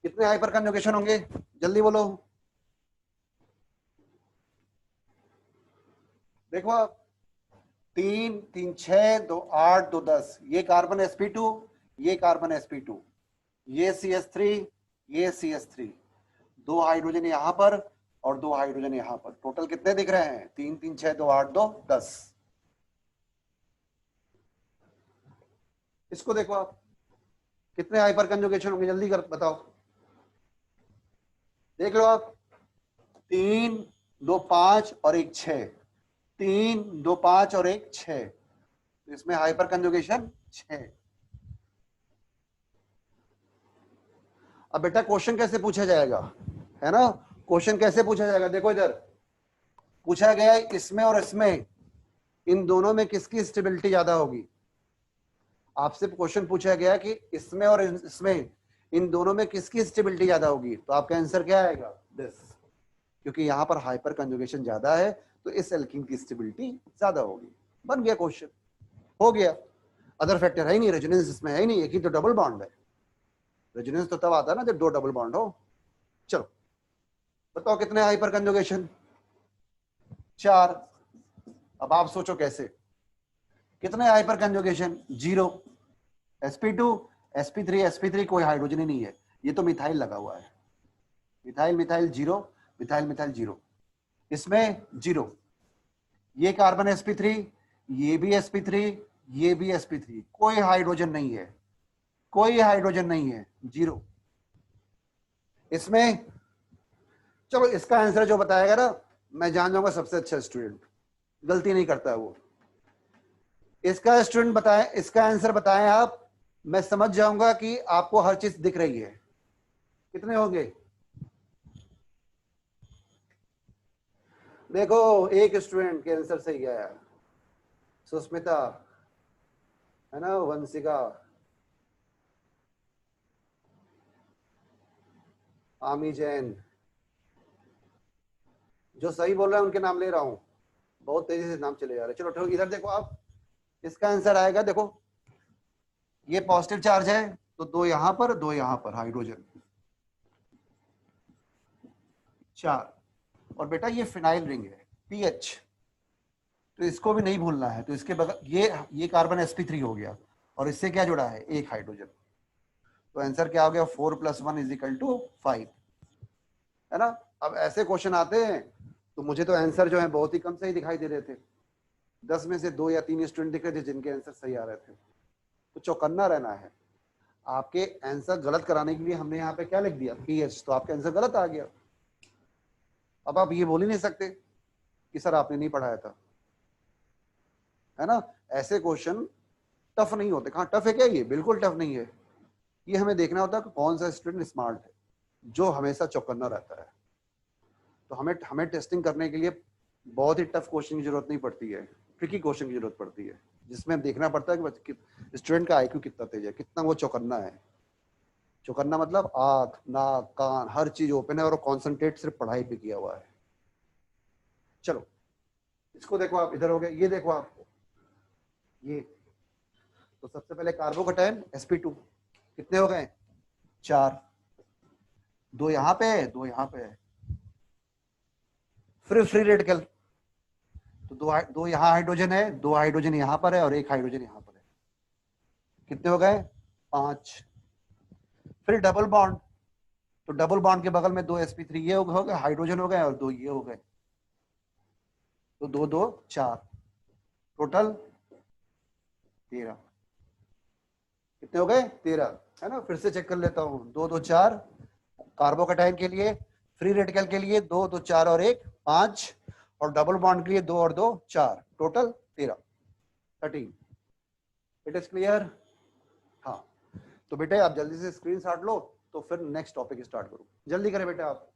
कितने हाइपर कंजुगेशन होंगे, जल्दी बोलो। देखो आप, 3 3 6 2 8 2 10, ये कार्बन sp2, ये कार्बन sp2, ये CH3, ये CH3, दो हाइड्रोजन यहां पर और दो हाइड्रोजन यहां पर, टोटल कितने दिख रहे हैं, 3 3 6 2 8 2 10। इसको देखो आप, कितने हाइपर कंजुगेशन होंगे, जल्दी कर बताओ। देख लो आप, 3 2 5 और एक 6, 3 2 5 और एक 6, इसमें हाइपर कंजुगेशन 6। अब बेटा क्वेश्चन कैसे पूछा जाएगा, है ना, क्वेश्चन कैसे पूछा जाएगा, देखो इधर पूछा गया है इसमें और इसमें, इन दोनों में किसकी स्टेबिलिटी ज्यादा होगी। आपसे क्वेश्चन पूछा गया कि इसमें और इसमें, इन दोनों में किसकी स्टेबिलिटी ज्यादा होगी, तो आपका आंसर क्या आएगा, दिस, क्योंकि यहां पर हाइपर कंजुगेशन ज्यादा है तो इस एल्कीन की स्टेबिलिटी ज्यादा होगी। बन गया क्वेश्चन, हो गया। अदर फैक्टर है ही नहीं, रेजोनेंस इसमें है ही नहीं, एक ही तो डबल बॉन्ड है। रेजोनेंस तो तब आता है ना जब दो डबल बॉन्ड हो। चलो बताओ कितने हाइपर कंजुगेशन, 4। अब आप सोचो कैसे, कितने hyper conjugation, 0। sp2 sp3 sp3 कोई हाइड्रोजन ही नहीं है, ये तो मिथाइल लगा हुआ है, मिथाइल मिथाइल 0, मिथाइल मिथाइल 0, इसमें 0, ये कार्बन sp3, ये भी sp3, ये भी sp3, कोई हाइड्रोजन नहीं है, कोई हाइड्रोजन नहीं है, 0 इसमें। चलो इसका आंसर जो बताएगा ना, मैं जान जाऊंगा सबसे अच्छा स्टूडेंट, गलती नहीं करता है वो। इसका स्टूडेंट बताएं, इसका आंसर बताएं आप, मैं समझ जाऊंगा कि आपको हर चीज दिख रही है। कितने होंगे, देखो एक स्टूडेंट के आंसर सही है, सुस्मिता, है ना, वंशिका, आमी जैन, जो सही बोल रहे हैं उनके नाम ले रहा हूं, बहुत तेजी से नाम चले जा रहे हैं। चलो ठो इधर देखो आप, इसका आंसर आएगा, देखो ये पॉजिटिव चार्ज है तो दो यहां पर दो यहां पर हाइड्रोजन, 4। और बेटा ये फिनाइल रिंग है, पीएच, तो इसको भी नहीं भूलना है, तो इसके बगल ये कार्बन sp3 हो गया, और इससे क्या जुड़ा है, एक हाइड्रोजन, तो आंसर क्या हो गया, 4 + 1 = 5, है ना। अब ऐसे क्वेश्चन आते हैं तो मुझे तो आंसर जो है बहुत ही कम सही दिखाई दे रहे थे, 10 में से 2 या 3 स्टूडेंट दिख रहे थे जिनके आंसर सही आ रहे थे, तो चौकन्ना रहना है। आपके आंसर गलत कराने के लिए हमने यहाँ पे क्या लिख दिया, पीएच, तो आपका आंसर गलत आ गया। अब आप ये बोल ही नहीं सकते कि सर आपने नहीं पढ़ाया था, है ना। ऐसे क्वेश्चन टफ नहीं होते, कहाँ टफ है क्या, ये बिल्कुल टफ नहीं है। ये हमें देखना होता है कि कौन सा स्टूडेंट स्मार्ट है, जो हमेशा चौकन्ना रहता है। तो हमें हमें टेस्टिंग करने के लिए बहुत ही टफ क्वेश्चन की जरूरत नहीं पड़ती है, ट्रिकी क्वेश्चन की जरूरत पड़ती है, जिसमें देखना पड़ता है कि स्टूडेंट का आईक्यू कितना तेज है, कितना वो चौकन्ना है। चौकन्ना मतलब आंख नाक कान हर चीज ओपन है और कॉन्सेंट्रेट सिर्फ पढ़ाई पे किया हुआ है। चलो इसको देखो आप, इधर हो गया, ये देखो आप, ये तो सबसे पहले कार्बोकैटायन sp2, कितने हो गए, 4, दो यहाँ पे है दो यहाँ पे है, फिर फ्री रेडिकल, तो दो यहाँ हाइड्रोजन है, दो हाइड्रोजन यहाँ पर है और एक हाइड्रोजन यहाँ पर है, कितने हो गए, 5। फिर डबल बॉन्ड, तो डबल बॉन्ड के बगल में दो sp3 ये हो गए हाइड्रोजन हो गए और दो ये हो गए, तो 2 2 4, टोटल 13, कितने हो गए, 13, है ना। फिर से चेक कर लेता हूँ, 2 2 4 कार्बोकैटायन के लिए, फ्री रेडिकल के लिए 2 2 4 और 1 5, और डबल बॉन्ड के लिए 2 और 2 4, टोटल 13, 13। इट इज क्लियर, हाँ। तो बेटे आप जल्दी से स्क्रीन शॉट लो, तो फिर नेक्स्ट टॉपिक स्टार्ट करो, जल्दी करें बेटा आप।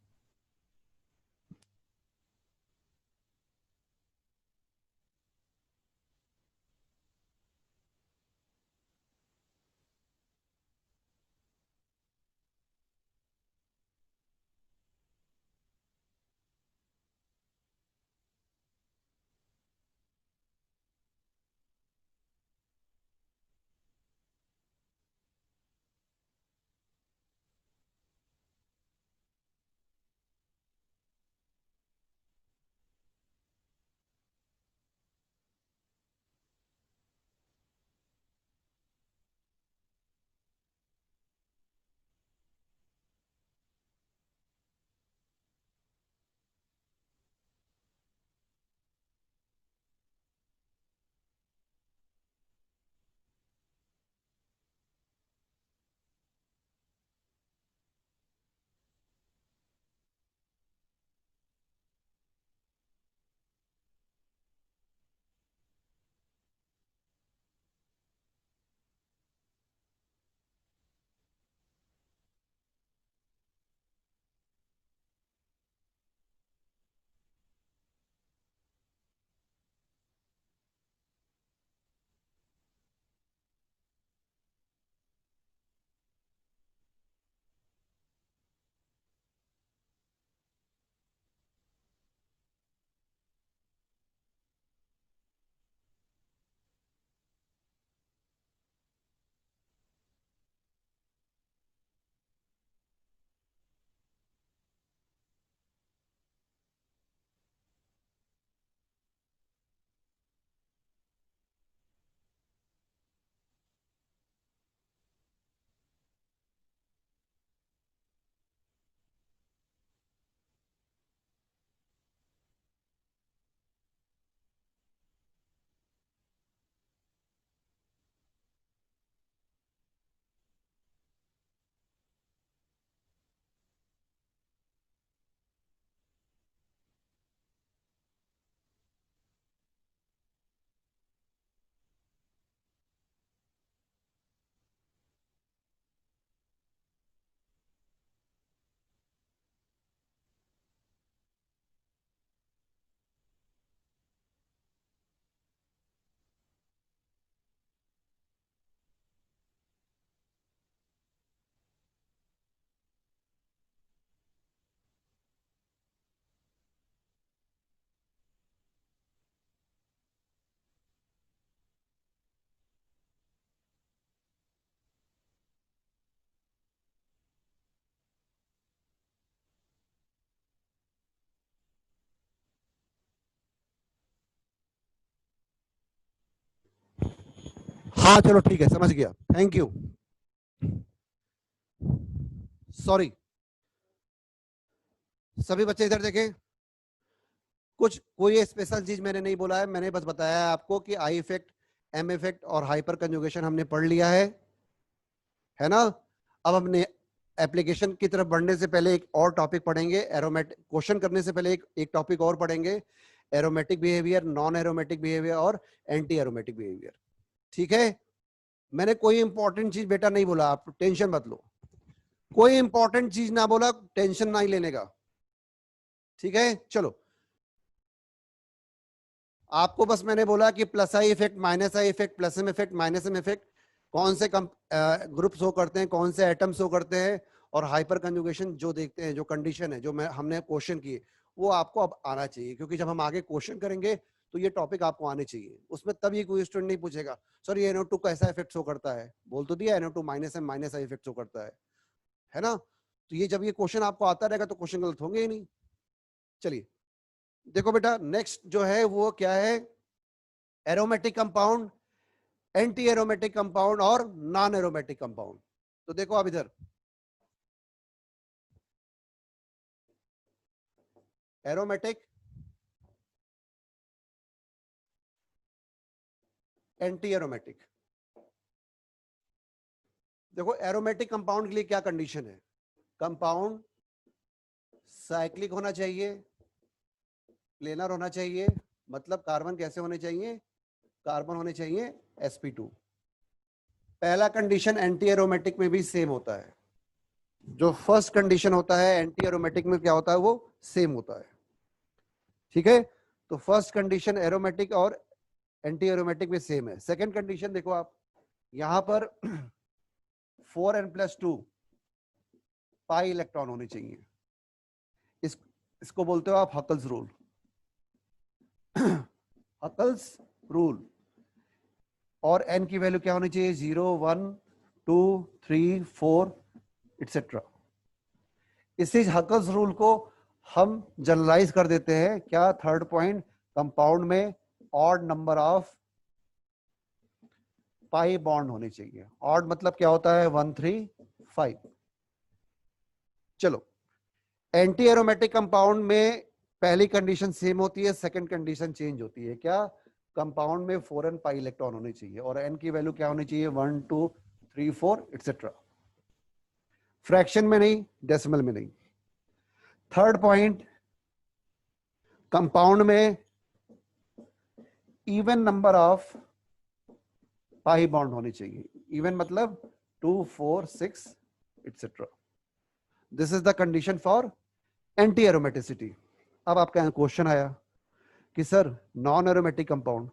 हाँ चलो ठीक है, समझ गया, थैंक यू। सॉरी, सभी बच्चे इधर देखें। कुछ कोई स्पेशल चीज मैंने नहीं बोला है, मैंने बस बताया है आपको कि आई इफेक्ट, एम इफेक्ट और हाइपर कंजुगेशन हमने पढ़ लिया है ना। अब हमने एप्लीकेशन की तरफ बढ़ने से पहले एक और टॉपिक पढ़ेंगे, एरोमेटिक क्वेश्चन करने से पहले एक टॉपिक और पढ़ेंगे, aromatic behaviour, non aromatic behaviour और एंटी एरोमेटिक बिहेवियर। ठीक है, मैंने कोई इंपॉर्टेंट चीज बेटा नहीं बोला, आप टेंशन मत लो, कोई इंपॉर्टेंट चीज ना बोला, टेंशन नहीं लेने का। ठीक है, चलो आपको बस मैंने बोला कि plus I effect, minus I effect, plus M effect, minus M effect, कौन से ग्रुप शो करते हैं, कौन से एटम शो करते हैं, और हाइपर कंजुगेशन जो देखते हैं, जो कंडीशन है, जो हमने क्वेश्चन किए, वो आपको अब आना चाहिए, क्योंकि जब हम आगे क्वेश्चन करेंगे तो ये टॉपिक आपको आने चाहिए। उसमें तब ये कोई स्टूडेंट नहीं पूछेगा सर ये NO2 कैसा इफेक्ट शो करता है, बोल तो दिया NO2 minus M minus I effect show करता है ना। तो ये जब ये क्वेश्चन आपको आता रहेगा तो क्वेश्चन गलत होंगे ही नहीं। चलिए देखो बेटा, नेक्स्ट जो है वो क्या है, aromatic compound, anti aromatic compound और नॉन एरोमेटिक कंपाउंड। तो देखो आप इधर, एरोमेटिक, एंटी एरोमेटिक। देखो एरोमेटिक कंपाउंड के लिए क्या कंडीशन है, कंपाउंड साइक्लिक होना चाहिए, प्लेनर होना चाहिए, मतलब कार्बन कैसे होने चाहिए, कार्बन होने चाहिए sp2। पहला कंडीशन एंटी एरोमेटिक में भी सेम होता है, जो फर्स्ट कंडीशन होता है एंटी एरोमेटिक में क्या होता है, वो सेम होता है। ठीक है, तो फर्स्ट कंडीशन एरोमेटिक और एंटी एरोमेटिक में सेम है। सेकंड कंडीशन देखो आप, यहां पर 4n+2 पाई इलेक्ट्रॉन होने चाहिए, इसको बोलते हो आप हकल्स रूल। Huckel's rule. और n की वैल्यू क्या होनी चाहिए, 0 1 2 3 4 एटसेट्रा। इसी हकल्स रूल को हम जनरलाइज कर देते हैं क्या, थर्ड पॉइंट, कंपाउंड में odd number of pi bond होने चाहिए। ऑड मतलब क्या होता है, 1 3 5। चलो एंटी एरोमेटिक कंपाउंड में पहली कंडीशन सेम होती है, सेकंड कंडीशन चेंज होती है, क्या, कंपाउंड में 4n पाई इलेक्ट्रॉन होने चाहिए और n की वैल्यू क्या होनी चाहिए, 1 2 3 4 एटसेट्रा। फ्रैक्शन में नहीं, डेसिमल में नहीं। थर्ड पॉइंट, कंपाउंड में even number of pi bond होनी चाहिए, इवन मतलब 2 4 6 etcetera. This is the condition for anti aromaticity. अब आपका क्वेश्चन आया कि सर नॉन एरोमेटिक कंपाउंड,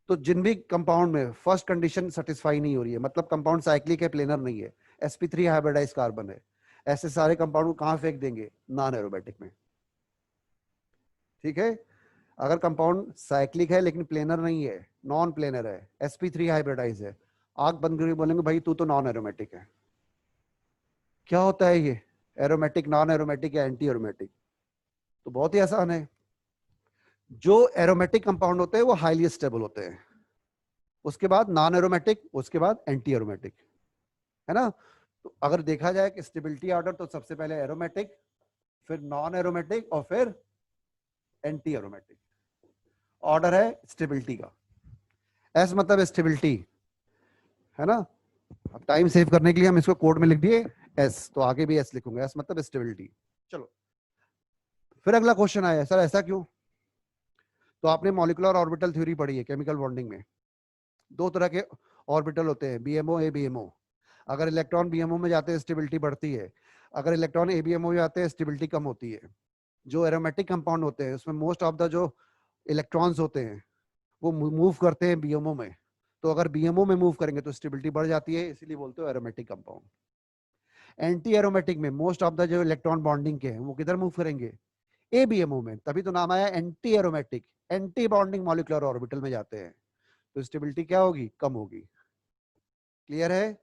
तो जिन भी कंपाउंड में फर्स्ट कंडीशन सेटिस्फाई नहीं हो रही है, मतलब कंपाउंड साइक्लिक है, प्लेनर नहीं है, sp3 हाइब्रिडाइज कार्बन है, ऐसे सारे कंपाउंड को कहां फेंक देंगे, नॉन एरोमेटिक में। ठीक है, अगर कंपाउंड साइक्लिक है लेकिन प्लेनर नहीं है, नॉन प्लेनर है, sp3 हाइब्रिडाइज है, आग बंद करके बोलेंगे भाई तू तो नॉन एरोमेटिक है। क्या होता है ये, एरोमेटिक, नॉन एरोमेटिक या एंटी एरोमेटिक? तो बहुत ही आसान है, जो एरोमेटिक कंपाउंड होते हैं वो हाईली स्टेबल होते हैं, उसके बाद नॉन एरोमेटिक, उसके बाद एंटी एरोमेटिक, है ना। तो अगर देखा जाए कि स्टेबिलिटी ऑर्डर, तो सबसे पहले एरोमेटिक, फिर नॉन एरोमेटिक और फिर एंटी एरोमेटिक। ऑर्डर है स्टेबिलिटी का, एस मतलब स्टेबिलिटी, है ना। अब टाइम सेव करने के लिए हम इसको कोड में लिख दिए एस, तो आगे भी एस लिखूंगा, एस मतलब स्टेबिलिटी। चलो फिर अगला क्वेश्चन आया, सर ऐसा क्यों? तो आपने मॉलिक्यूलर ऑर्बिटल थ्योरी पढ़ी है, केमिकल बॉन्डिंग में दो तरह के ऑर्बिटल होते हैं, बीएमओ एबीएमओ। अगर इलेक्ट्रॉन बीएमओ में जाते हैं स्टेबिलिटी बढ़ती है, अगर इलेक्ट्रॉन एबीएमओ में जाते हैं स्टेबिलिटी कम होती है। जो एरोमेटिक कंपाउंड होते हैं उसमें मोस्ट ऑफ द जो इलेक्ट्रॉन्स होते हैं वो मूव करते हैं बीएमओ में, तो अगर बीएमओ में मूव करेंगे तो स्टेबिलिटी बढ़ जाती है, इसीलिए बोलते हो एरोमेटिक कंपाउंड। एंटी एरोमेटिक में मोस्ट ऑफ द जो इलेक्ट्रॉन बॉन्डिंग के हैं वो किधर मूव करेंगे, एबीएमओ में, तभी तो नाम आया anti aromatic, anti bonding molecular orbital में जाते हैं, तो स्टेबिलिटी क्या होगी, कम होगी। क्लियर है?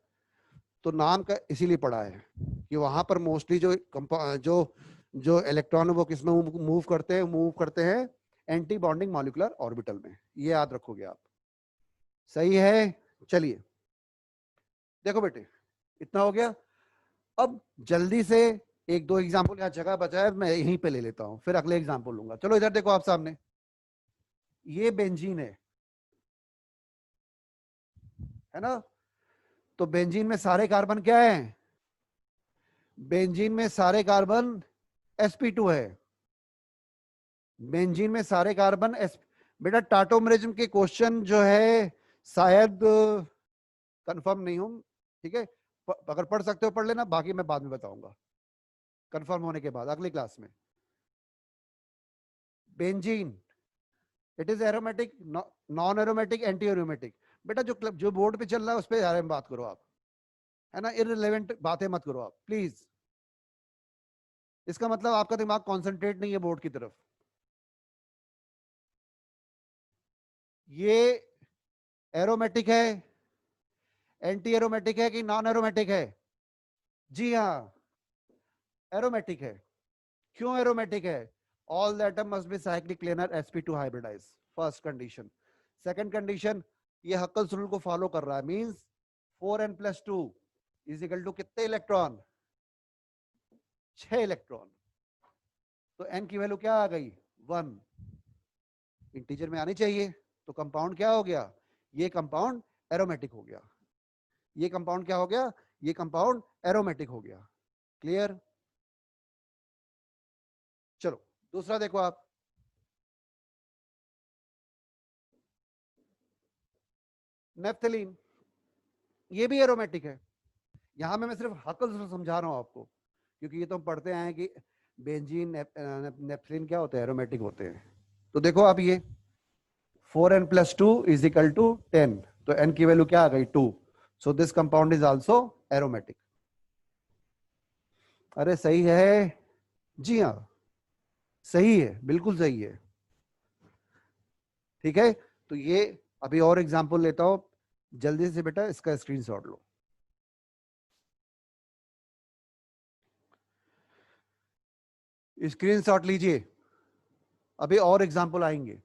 तो नाम का इसीलिए पड़ा है कि वहां पर मोस्टली जो जो इलेक्ट्रॉन वो किस में मूव करते हैं एंटी बॉन्डिंग मॉलिक्यूलर ऑर्बिटल में, ये याद रखोगे आप। सही है, चलिए देखो बेटे, इतना हो गया। अब जल्दी से एक दो एग्जाम्पल, यहाँ जगह बचा है मैं यहीं पे ले लेता हूं, फिर अगले एग्जाम्पल लूंगा। चलो इधर देखो आप सामने, ये बेंजीन है ना? तो बेंजीन में सारे कार्बन क्या है? बेंजीन में सारे कार्बन sp2 है। बेंजीन में सारे कार्बन बेटा टाटोमरिज्म के क्वेश्चन जो है शायद कंफर्म नहीं हूं, ठीक है? अगर पढ़ सकते हो पढ़ लेना, बाकी मैं बाद में बताऊंगा कंफर्म होने के बाद अगली क्लास में। Benzene it is aromatic, non aromatic, anti aromatic. बेटा जो बोर्ड पे चल रहा है उस पर बारे में बात करो आप, है ना? इररिलेवेंट बातें मत करो आप प्लीज। इसका मतलब आपका दिमाग कॉन्सेंट्रेट नहीं है बोर्ड की तरफ। ये एरोमेटिक है, एंटी एरोमेटिक है कि नॉन एरोमेटिक है? जी हाँ, एरोमेटिक है। क्यों एरोमेटिक है? All the atom must be cyclic planar sp2 hybridise, first condition. Second condition, ये हक्कल्स रूल को फॉलो कर रहा है, means 4n+2 is equal to कितने इलेक्ट्रॉन? 6 इलेक्ट्रॉन। तो n की वैल्यू क्या आ गई? 1। इंटीजर में आनी चाहिए। तो कंपाउंड क्या हो गया? ये कंपाउंड एरोमेटिक हो गया। ये कंपाउंड क्या हो गया? ये कंपाउंड एरोमेटिक हो गया। क्लियर? चलो दूसरा देखो आप, नेफ्थलीन, ये भी एरोमेटिक है। यहां में मैं सिर्फ हकल से समझा रहा हूं आपको, क्योंकि ये तो हम पढ़ते आए हैं कि बेंजीन नेफ्थलीन क्या होते हैं? एरोमेटिक होते हैं। तो देखो आप, ये 4n+2 इज इक्वल टू 10, तो n की वैल्यू क्या आ गई? 2। So this compound is also aromatic. अरे सही है, जी हाँ सही है, बिल्कुल सही है। ठीक है, तो ये अभी और एग्जांपल लेता हूं, जल्दी से बेटा इसका स्क्रीनशॉट लो। स्क्रीनशॉट लीजिए, अभी और एग्जांपल आएंगे।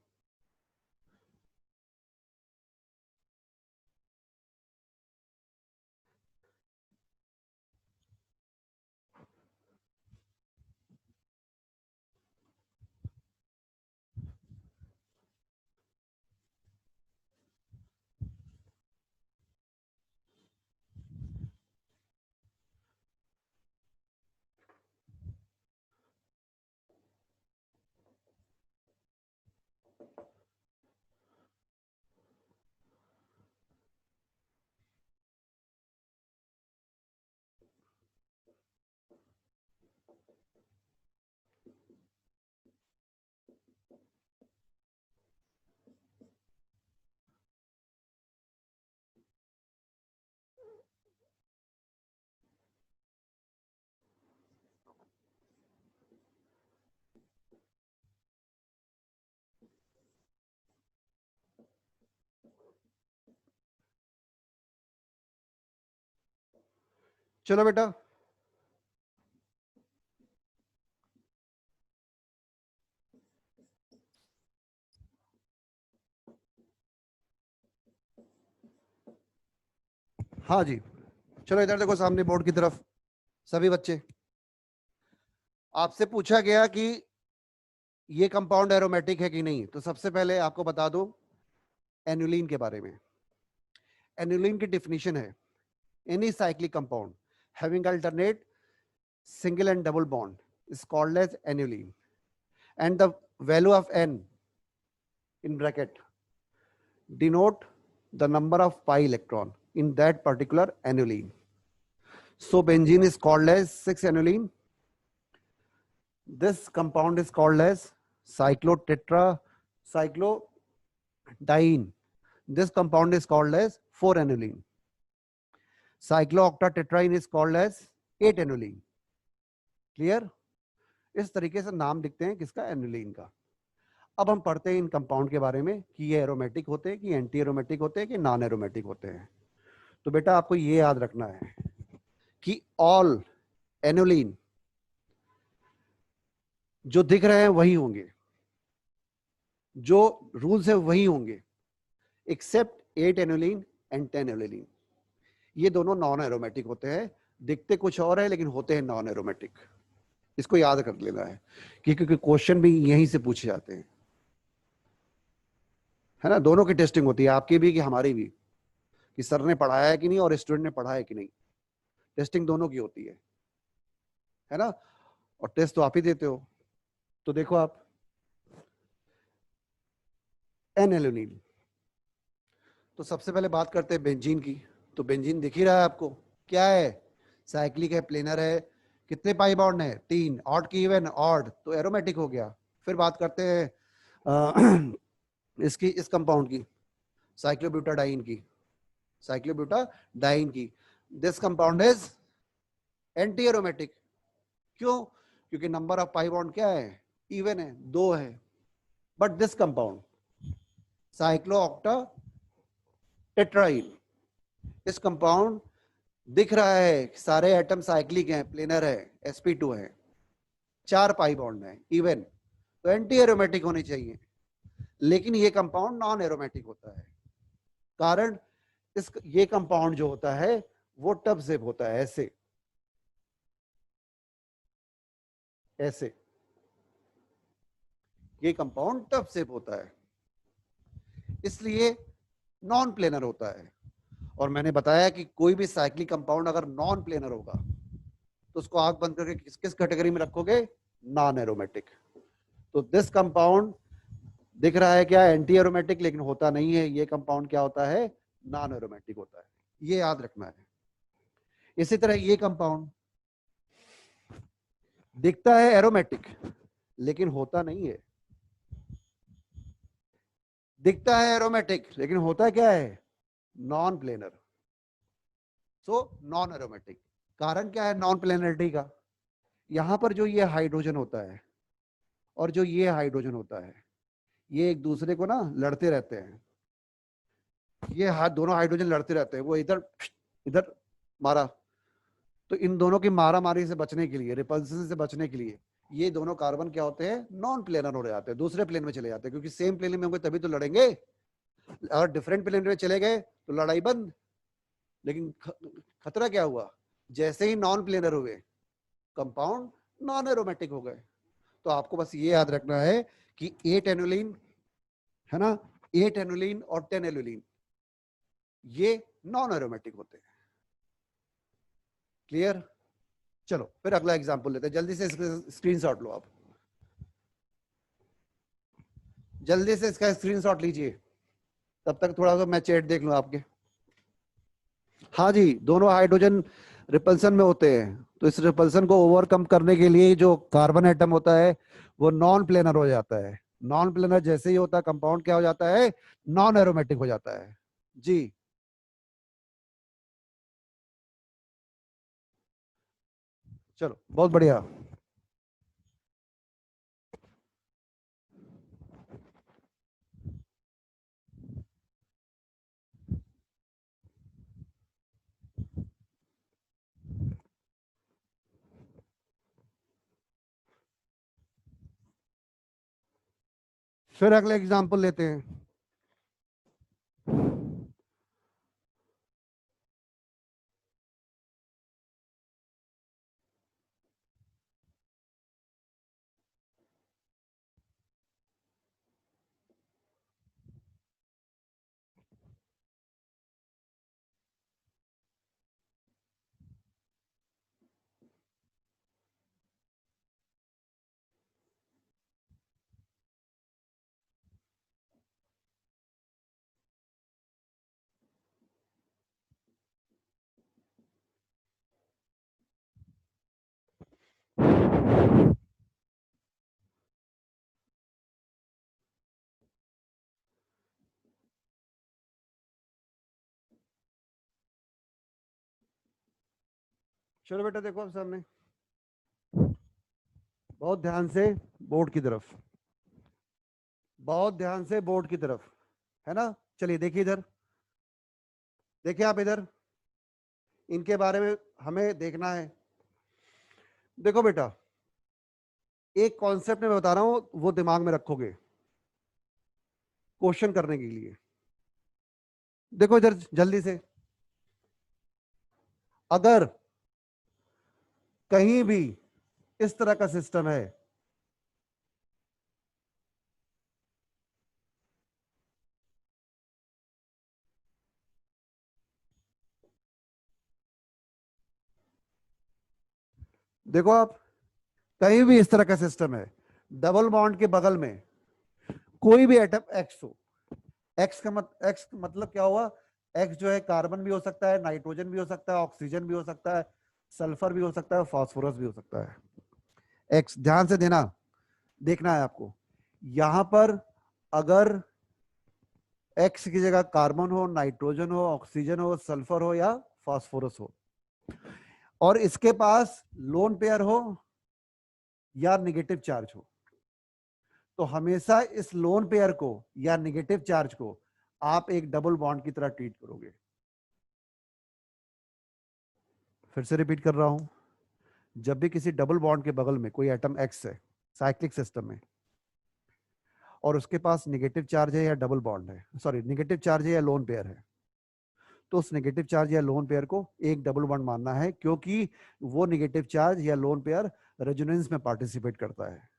चलो बेटा, हाँ जी, चलो इधर देखो सामने बोर्ड की तरफ सभी बच्चे। आपसे पूछा गया कि ये कंपाउंड एरोमेटिक है कि नहीं, तो सबसे पहले आपको बता दूं एनुलिन के बारे में। एनुलिन की डिफिनीशन है, any cyclic compound having alternate single and double bond is called as aniline, and the value of n in bracket denote the number of pi electron in that particular aniline. So benzene is called as 6-aniline. This compound is called as cyclotetra cyclodiene. This compound is called as 4-aniline. Cyclooctatetraene is called as 8-aniline. Clear? इस तरीके से नाम लिखते हैं किसका? एनुलिन का। अब हम पढ़ते हैं इन कंपाउंड के बारे में कि ये एरोमेटिक होते हैं कि एंटी एरोमेटिक होते हैं कि नॉन एरोमेटिक होते हैं। तो बेटा आपको ये याद रखना है कि ऑल एनुलिन जो दिख रहे हैं वही होंगे, जो रूल्स है वही होंगे, एक्सेप्ट 8 एनुलिन एंड 10 एल्यूलिन। ये दोनों नॉन एरोमेटिक होते हैं, दिखते कुछ और है लेकिन होते हैं नॉन एरोमेटिक। इसको याद कर लेना है क्योंकि क्वेश्चन भी यहीं से पूछे जाते हैं, है ना। दोनों की टेस्टिंग होती है, आपकी भी कि हमारी भी, कि सर ने पढ़ाया है कि नहीं और स्टूडेंट ने पढ़ा है कि नहीं। टेस्टिंग दोनों की होती है ना। और टेस्ट तो आप ही देते हो। तो देखो आप, एन एल्यूनिन। तो सबसे पहले बात करते हैं बेंजीन की। तो बेंजीन दिख ही रहा है आपको, क्या है, साइक्लिक है, प्लेनर है। कितने पाई बॉन्ड है, 3। ऑड की इवन, ऑड तो एरोमेटिक हो गया। फिर बात करते हैं इसकी, इस कंपाउंड की, साइक्लोब्यूटाडाइन की, साइक्लोब्यूटाडाइन की। This compound is anti aromatic. क्यों? क्योंकि नंबर ऑफ पाई बॉन्ड क्या है, इवन है, 2 है। But this compound cyclooctatetraene, इस कंपाउंड दिख रहा है सारे एटम साइक्लिक हैं, प्लेनर है, sp2 है, 4 पाई बॉन्ड है, इवन, तो एंटी एरोमेटिक होनी चाहिए। लेकिन ये कंपाउंड नॉन एरोमेटिक होता है। कारण, इस ये कंपाउंड जो होता है वो टब जिप होता है, ऐसे ऐसे, ये कंपाउंड टब जिप होता है, इसलिए नॉन प्लेनर होता है। और मैंने बताया कि कोई भी साइक्लिक कंपाउंड अगर नॉन प्लेनर होगा तो उसको आंख बंद करके किस किस कैटेगरी में रखोगे, नॉन एरोमेटिक। तो दिस कंपाउंड दिख रहा है क्या, एंटी एरोमेटिक, लेकिन होता नहीं है। ये कंपाउंड क्या होता है, नॉन एरोमेटिक होता है। ये याद रखना है। इसी तरह ये कंपाउंड दिखता है एरोमेटिक लेकिन होता नहीं है, दिखता है एरोमेटिक लेकिन होता क्या है, non planar. So non aromatic. कारण क्या है नॉन प्लेनरिटी का, यहां पर जो ये हाइड्रोजन होता है और जो ये हाइड्रोजन होता है, ये एक दूसरे को ना लड़ते रहते हैं। ये हाथ, दोनों हाइड्रोजन लड़ते रहते हैं, वो इधर इधर मारा। तो इन दोनों की मारा मारी से बचने के लिए, रिपल्सन से बचने के लिए, ये दोनों कार्बन क्या होते हैं, नॉन प्लेनर हो जाते हैं, दूसरे प्लेन में चले जाते हैं। क्योंकि सेम प्लेन में होंगे तभी तो लड़ेंगे, अगर डिफरेंट प्लेन में चले गए तो लड़ाई बंद। लेकिन खतरा क्या हुआ, जैसे ही नॉन प्लेनर हुए कंपाउंड नॉन एरोमेटिक हो गए। तो आपको बस ये याद रखना है कि 8 एनुलिन, है ना, 8 एनुलिन और 10 एनुलिन ये नॉन एरोमेटिक होते हैं। क्लियर? चलो फिर अगला एग्जांपल लेते हैं, जल्दी से स्क्रीनशॉट लो आप, जल्दी से इसका स्क्रीनशॉट लीजिए, तब तक थोड़ा सा मैं चैट देख लूं आपके। हाँ जी, दोनों हाइड्रोजन रिपल्सन में होते हैं, तो इस रिपल्सन को ओवरकम करने के लिए जो कार्बन एटम होता है वो नॉन प्लेनर हो जाता है। नॉन प्लेनर जैसे ही होता है कंपाउंड क्या हो जाता है, नॉन एरोमेटिक हो जाता है। जी, चलो बहुत बढ़िया। फिर अगले एग्जांपल लेते हैं। चलो बेटा देखो अब सामने, बहुत ध्यान से बोर्ड की तरफ, बहुत ध्यान से बोर्ड की तरफ, है ना। चलिए देखिए इधर, देखिए आप इधर, इनके बारे में हमें देखना है। देखो बेटा, एक कॉन्सेप्ट मैं बता रहा हूं, वो दिमाग में रखोगे क्वेश्चन करने के लिए। देखो इधर जल्दी से, अगर कहीं भी इस तरह का सिस्टम है, देखो आप, कहीं भी इस तरह का सिस्टम है, डबल बॉन्ड के बगल में कोई भी एटम एक्स हो, एक्स मतलब क्या हुआ, एक्स जो है कार्बन भी हो सकता है, नाइट्रोजन भी हो सकता है, ऑक्सीजन भी हो सकता है, सल्फर भी हो सकता है, फास्फोरस भी हो सकता है। एक्स ध्यान से देना, देखना है आपको, यहां पर अगर एक्स की जगह कार्बन हो, नाइट्रोजन हो, ऑक्सीजन हो, सल्फर हो या फास्फोरस हो, और इसके पास लोन पेयर हो या निगेटिव चार्ज हो, तो हमेशा इस लोन पेयर को या निगेटिव चार्ज को आप एक डबल बॉन्ड की तरह ट्रीट करोगे। फिर से रिपीट कर रहा हूं, जब भी किसी डबल बॉन्ड के बगल में कोई एटम एक्स है साइक्लिक सिस्टम में, और उसके पास निगेटिव चार्ज है या डबल बॉन्ड है, सॉरी निगेटिव चार्ज है या लोन पेयर है, तो उस नेगेटिव चार्ज या लोन पेयर को एक डबल बॉन्ड मानना है, क्योंकि वो नेगेटिव चार्ज या लोन पेयर रेजोनेंस में पार्टिसिपेट करता है।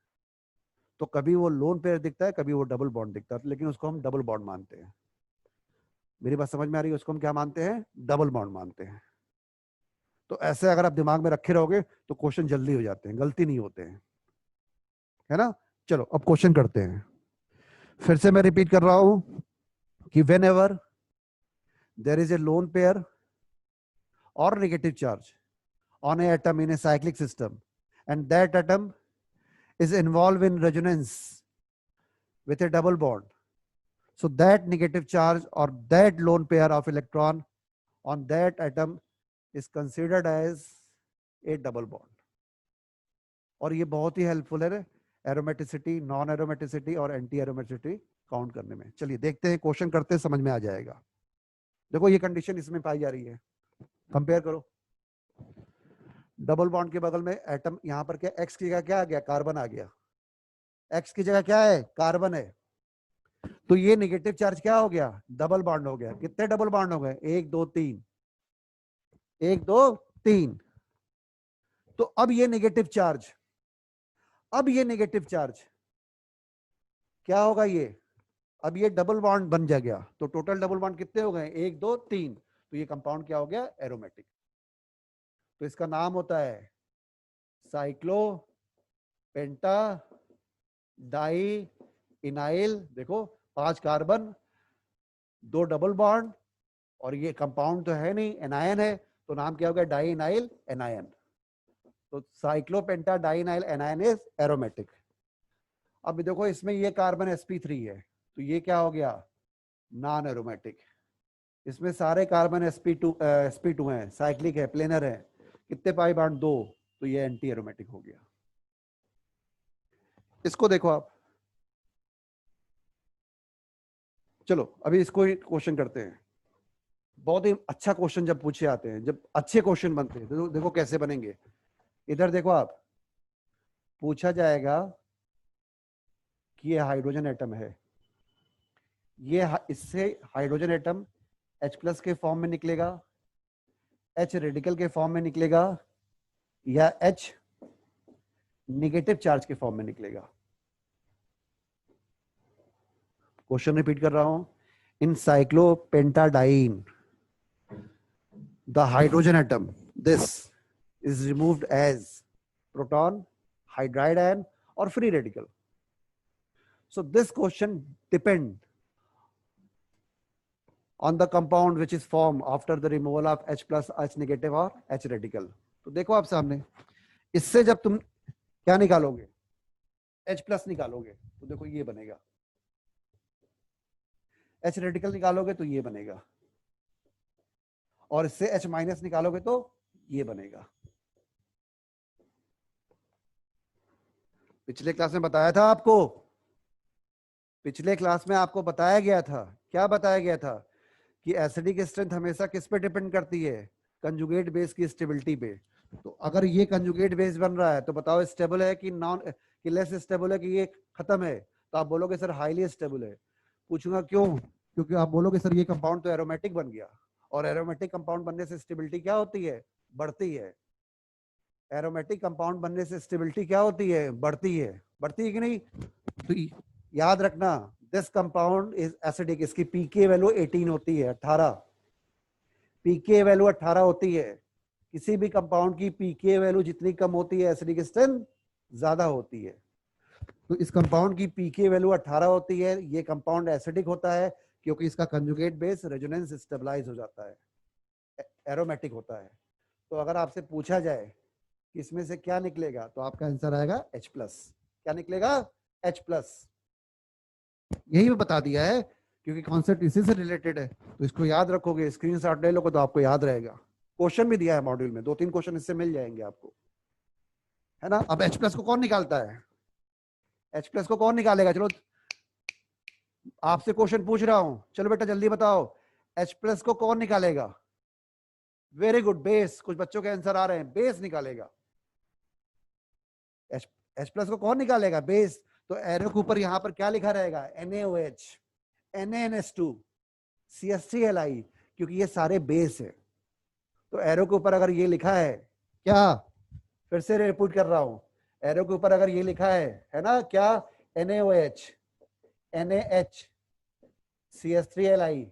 तो कभी वो लोन पेयर दिखता है, कभी वो डबल बॉन्ड दिखता है, लेकिन उसको हम डबल बॉन्ड मानते हैं। मेरी बात समझ में आ रही है? उसको हम क्या मानते हैं? डबल बॉन्ड मानते हैं। तो ऐसे अगर आप दिमाग में रखे रहोगे तो क्वेश्चन जल्दी हो जाते हैं, गलती नहीं होते हैं, है ना। चलो अब क्वेश्चन करते हैं। फिर से मैं रिपीट कर रहा हूं कि when ever there is a lone pair or negative charge on a atom in a cyclic system, and that atom is involved in resonance with a double bond, so that negative charge or that lone pair of electron on that atom is considered as a double bond. और ये बहुत ही हेल्पफुल है एरोमेटिसिटी, नॉन एरोमेटिसिटी और एंटी एरोमेटिसिटी काउंट करने में। चलिए देखते हैं, क्वेश्चन करते हैं, समझ में आ जाएगा। देखो ये कंडीशन इसमें पाई जा रही है, कंपेयर करो। डबल बॉन्ड के बगल में एटम, यहां पर क्या एक्स की जगह क्या आ गया? कार्बन आ गया। एक्स की जगह क्या है? कार्बन है। तो ये नेगेटिव चार्ज क्या हो गया? डबल बॉन्ड हो गया। कितने डबल बॉन्ड हो गए? एक दो तीन, एक दो तीन। तो अब ये नेगेटिव चार्ज, अब ये नेगेटिव चार्ज क्या होगा? ये अब ये डबल बॉन्ड बन जा गया। तो टोटल डबल बॉन्ड कितने हो गए? एक दो तीन। तो ये कंपाउंड क्या हो गया? एरोमेटिक। तो इसका नाम होता है साइक्लो पेंटा डाई इनाइल। देखो 5 कार्बन, 2 डबल बॉन्ड, और ये कंपाउंड तो है नहीं, एनायन है, तो नाम क्या हो गया? Die इनाइल anion. तो cyclopenta die इनाइल anion is aromatic. अब देखो इसमें ये कार्बन sp3 है, तो ये क्या हो गया? Non aromatic. इसमें सारे कार्बन sp2 हैं, साइक्लिक है, प्लेनर है। कितने पाई बॉन्ड? 2। तो ये एंटी एरोमेटिक हो गया। इसको देखो आप। चलो अभी इसको क्वेश्चन करते हैं। बहुत ही अच्छा क्वेश्चन जब पूछे आते हैं, जब अच्छे क्वेश्चन बनते हैं, तो देखो कैसे बनेंगे। इधर देखो आप, पूछा जाएगा कि ये हाइड्रोजन एटम है, ये इससे हाइड्रोजन एटम H+ के फॉर्म में निकलेगा, H रेडिकल के फॉर्म में निकलेगा, या H नेगेटिव चार्ज के फॉर्म में निकलेगा। क्वेश्चन रिपीट कर रहा हूं। इन cyclopentadiene the hydrogen atom, this is removed as proton, hydride ion or free radical. So this question depend on the compound which is formed after the removal of H+, H negative or H radical. तो देखो आप सामने, इससे जब तुम क्या निकालोगे? H+ निकालोगे तो देखो ये बनेगा, H रेडिकल निकालोगे तो ये बनेगा, और इससे H- निकालोगे तो ये बनेगा। पिछले क्लास में बताया था आपको, पिछले क्लास में आपको बताया गया था, क्या बताया गया था? कि एसिडिक स्ट्रेंथ हमेशा किस पे डिपेंड करती है? कंजुगेट बेस की स्टेबिलिटी पे। तो अगर ये कंजुगेट बेस बन रहा है तो बताओ स्टेबल है कि नॉन, कि लेस स्टेबल है, कि ये खत्म है? तो आप बोलोगे सर हाईली स्टेबल है। पूछूंगा क्यों? क्योंकि आप बोलोगे सर ये कंपाउंड तो एरोमेटिक बन गया, और एरोमेटिक कंपाउंड बनने से स्टेबिलिटी क्या होती है, बढ़ती है। एरोमेटिक कंपाउंड बनने से स्टेबिलिटी क्या होती है, बढ़ती है। बढ़ती है कि नहीं? तो याद रखना, दिस कंपाउंड इज एसिडिक, इसकी पीके वैल्यू 18 होती है, 18। पीके वैल्यू 18 होती है। किसी भी कंपाउंड की पीके वैल्यू जितनी कम होती है, एसिडिक स्ट्रेंथ ज्यादा होती है। तो इस कंपाउंड की पीके वैल्यू 18 होती है। ये कंपाउंड एसिडिक होता है क्योंकि इसका कंजुगेट बेस रेजोनेंस स्टेबलाइज हो जाता है, एरोमेटिक होता है। तो अगर आपसे पूछा जाए कि इसमें से क्या निकलेगा, तो आपका आंसर आएगा H प्लस। क्या निकलेगा? H plus. यही बता दिया है क्योंकि कॉन्सेप्ट इसी से रिलेटेड है, तो इसको याद रखोगे, स्क्रीनशॉट ले लोगे तो आपको याद रहेगा। क्वेश्चन भी दिया है मॉड्यूल में, 2-3 क्वेश्चन इससे मिल जाएंगे आपको, है ना। अब H प्लस को कौन निकालता है? H प्लस को कौन निकालेगा? चलो आपसे क्वेश्चन पूछ रहा हूं, चलो बेटा जल्दी बताओ, H प्लस को कौन निकालेगा? Very good, base. कुछ बच्चों के आंसर आ रहे हैं, बेस निकालेगा। H प्लस को कौन निकालेगा? बेस। तो एरो के ऊपर यहां पर क्या लिखा रहेगा? NaOH, NaNH2, CH3Li, क्योंकि ये सारे बेस है। तो एरो के ऊपर अगर ये लिखा है, क्या, फिर से रिपीट कर रहा हूं, एरो के ऊपर अगर ये लिखा है ना, क्या, NaOH, NaH, CH3Li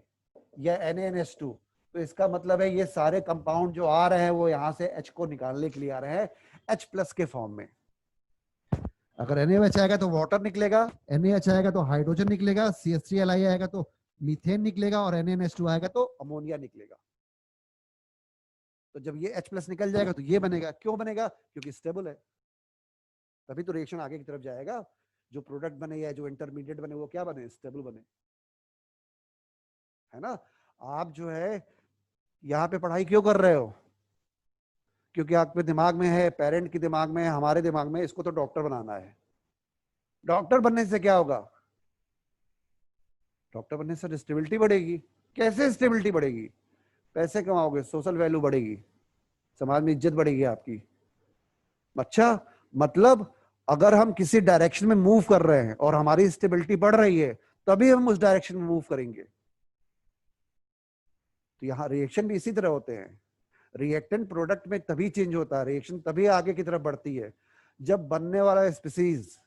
या NaNH2, तो इसका मतलब है ये सारे कंपाउंड जो आ रहे हैं वो यहां से H को निकालने के लिए आ रहे हैं, H प्लस के फॉर्म में। अगर NaOH आएगा तो वाटर निकलेगा, NaH आएगा तो हाइड्रोजन निकलेगा, CH3Li आएगा तो मीथेन निकलेगा, और NaNH2 आएगा तो अमोनिया निकलेगा। तो जब ये H प्लस निकल जाएगा तो ये बनेगा। क्यों बनेगा? क्योंकि स्टेबल है, तभी तो रिएक्शन आगे की तरफ जाएगा। जो प्रोडक्ट बने या जो इंटरमीडिएट बने वो क्या बने? स्टेबल बने, है ना। आप जो है यहाँ पे पढ़ाई क्यों कर रहे हो? क्योंकि आपके दिमाग में है, पेरेंट के दिमाग में है, हमारे दिमाग में, इसको तो डॉक्टर बनाना है। डॉक्टर बनने से क्या होगा? डॉक्टर बनने से स्टेबिलिटी बढ़ेगी। कैसे स्टेबिलिटी बढ़ेगी? पैसे कमाओगे, सोशल वैल्यू बढ़ेगी, समाज में इज्जत बढ़ेगी आपकी। अच्छा, मतलब अगर हम किसी डायरेक्शन में मूव कर रहे हैं और हमारी स्टेबिलिटी बढ़ रही है, तभी हम उस डायरेक्शन में मूव करेंगे। तो यहाँ रिएक्शन भी इसी तरह होते हैं। रिएक्टेंट प्रोडक्ट में तभी चेंज होता है, रिएक्शन तभी आगे की तरफ बढ़ती है जब बनने वाला स्पीसीज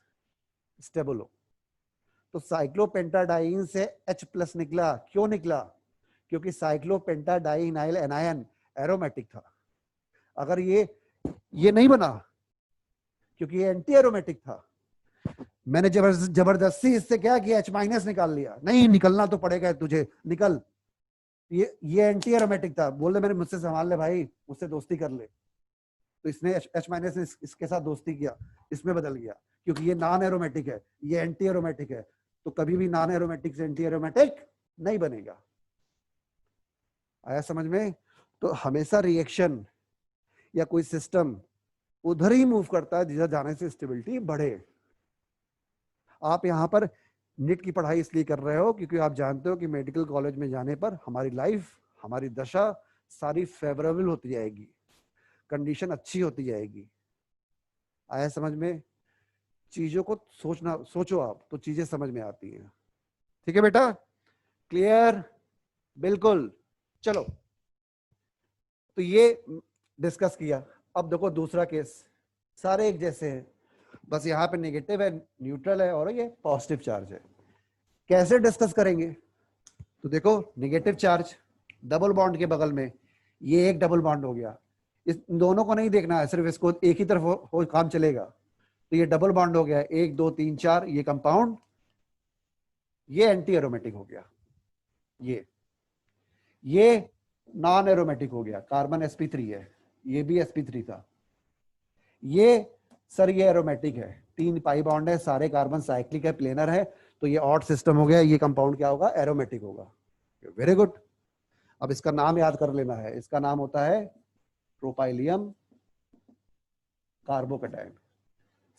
स्टेबल हो। तो साइक्लोपेंटाडाइन से H प्लस निकला। क्यों निकला? क्योंकि साइक्लोपेंटाडाइनाइल एनायन एरोमेटिक था। अगर ये नहीं बना क्योंकि ये एंटी एरोमेटिक था, मैंने जबरदस्ती इससे क्या किया, H माइनस निकाल लिया। नहीं, निकलना तो पड़ेगा तुझे, निकल। ये एंटी एरोमेटिक था, बोल दे मैंने, मुझसे संभाल ले भाई, मुझसे दोस्ती कर ले। तो इसने H माइनस ने इसके साथ दोस्ती किया, इसमें बदल गया, क्योंकि ये नॉन एरोमेटिक है, ये एंटी एरोमेटिक है। तो कभी भी नॉन एरोमेटिक से एंटी एरोमेटिक नहीं बनेगा। आया समझ में? तो हमेशा रिएक्शन या कोई सिस्टम उधर ही मूव करता है जिधर जाने से स्टेबिलिटी बढ़े। आप यहाँ पर नीट की पढ़ाई इसलिए कर रहे हो क्योंकि आप जानते हो कि मेडिकल कॉलेज में जाने पर हमारी लाइफ, हमारी दशा सारी फेवरेबल होती जाएगी, कंडीशन अच्छी होती जाएगी। आया समझ में? चीजों को सोचो आप, तो चीजें समझ में आती हैं। ठीक है बेटा? क्लियर? बिल्कुल। चलो, तो ये डिस्कस किया। अब देखो दूसरा केस, सारे एक जैसे हैं, बस यहाँ पे नेगेटिव है, न्यूट्रल है, और ये पॉजिटिव चार्ज है। कैसे डिस्कस करेंगे? तो देखो, नेगेटिव चार्ज डबल बॉन्ड के बगल में, ये एक डबल बॉन्ड हो गया। इस दोनों को नहीं देखना है, सिर्फ इसको एक ही तरफ हो काम चलेगा। तो ये डबल बॉन्ड हो गया, 1 2 3 4, ये कंपाउंड, ये एंटी एरोमेटिक हो गया। ये नॉन एरोमेटिक हो गया, कार्बन sp3 है, ये भी sp3 था। ये सर ये एरोमेटिक है, 3 पाई बॉन्ड है, सारे कार्बन साइक्लिक है, प्लेनर है, तो ये ऑड सिस्टम हो गया। ये कंपाउंड क्या होगा? एरोमेटिक होगा। Very good. अब इसका नाम याद कर लेना है, इसका नाम होता है tropylium carbocation.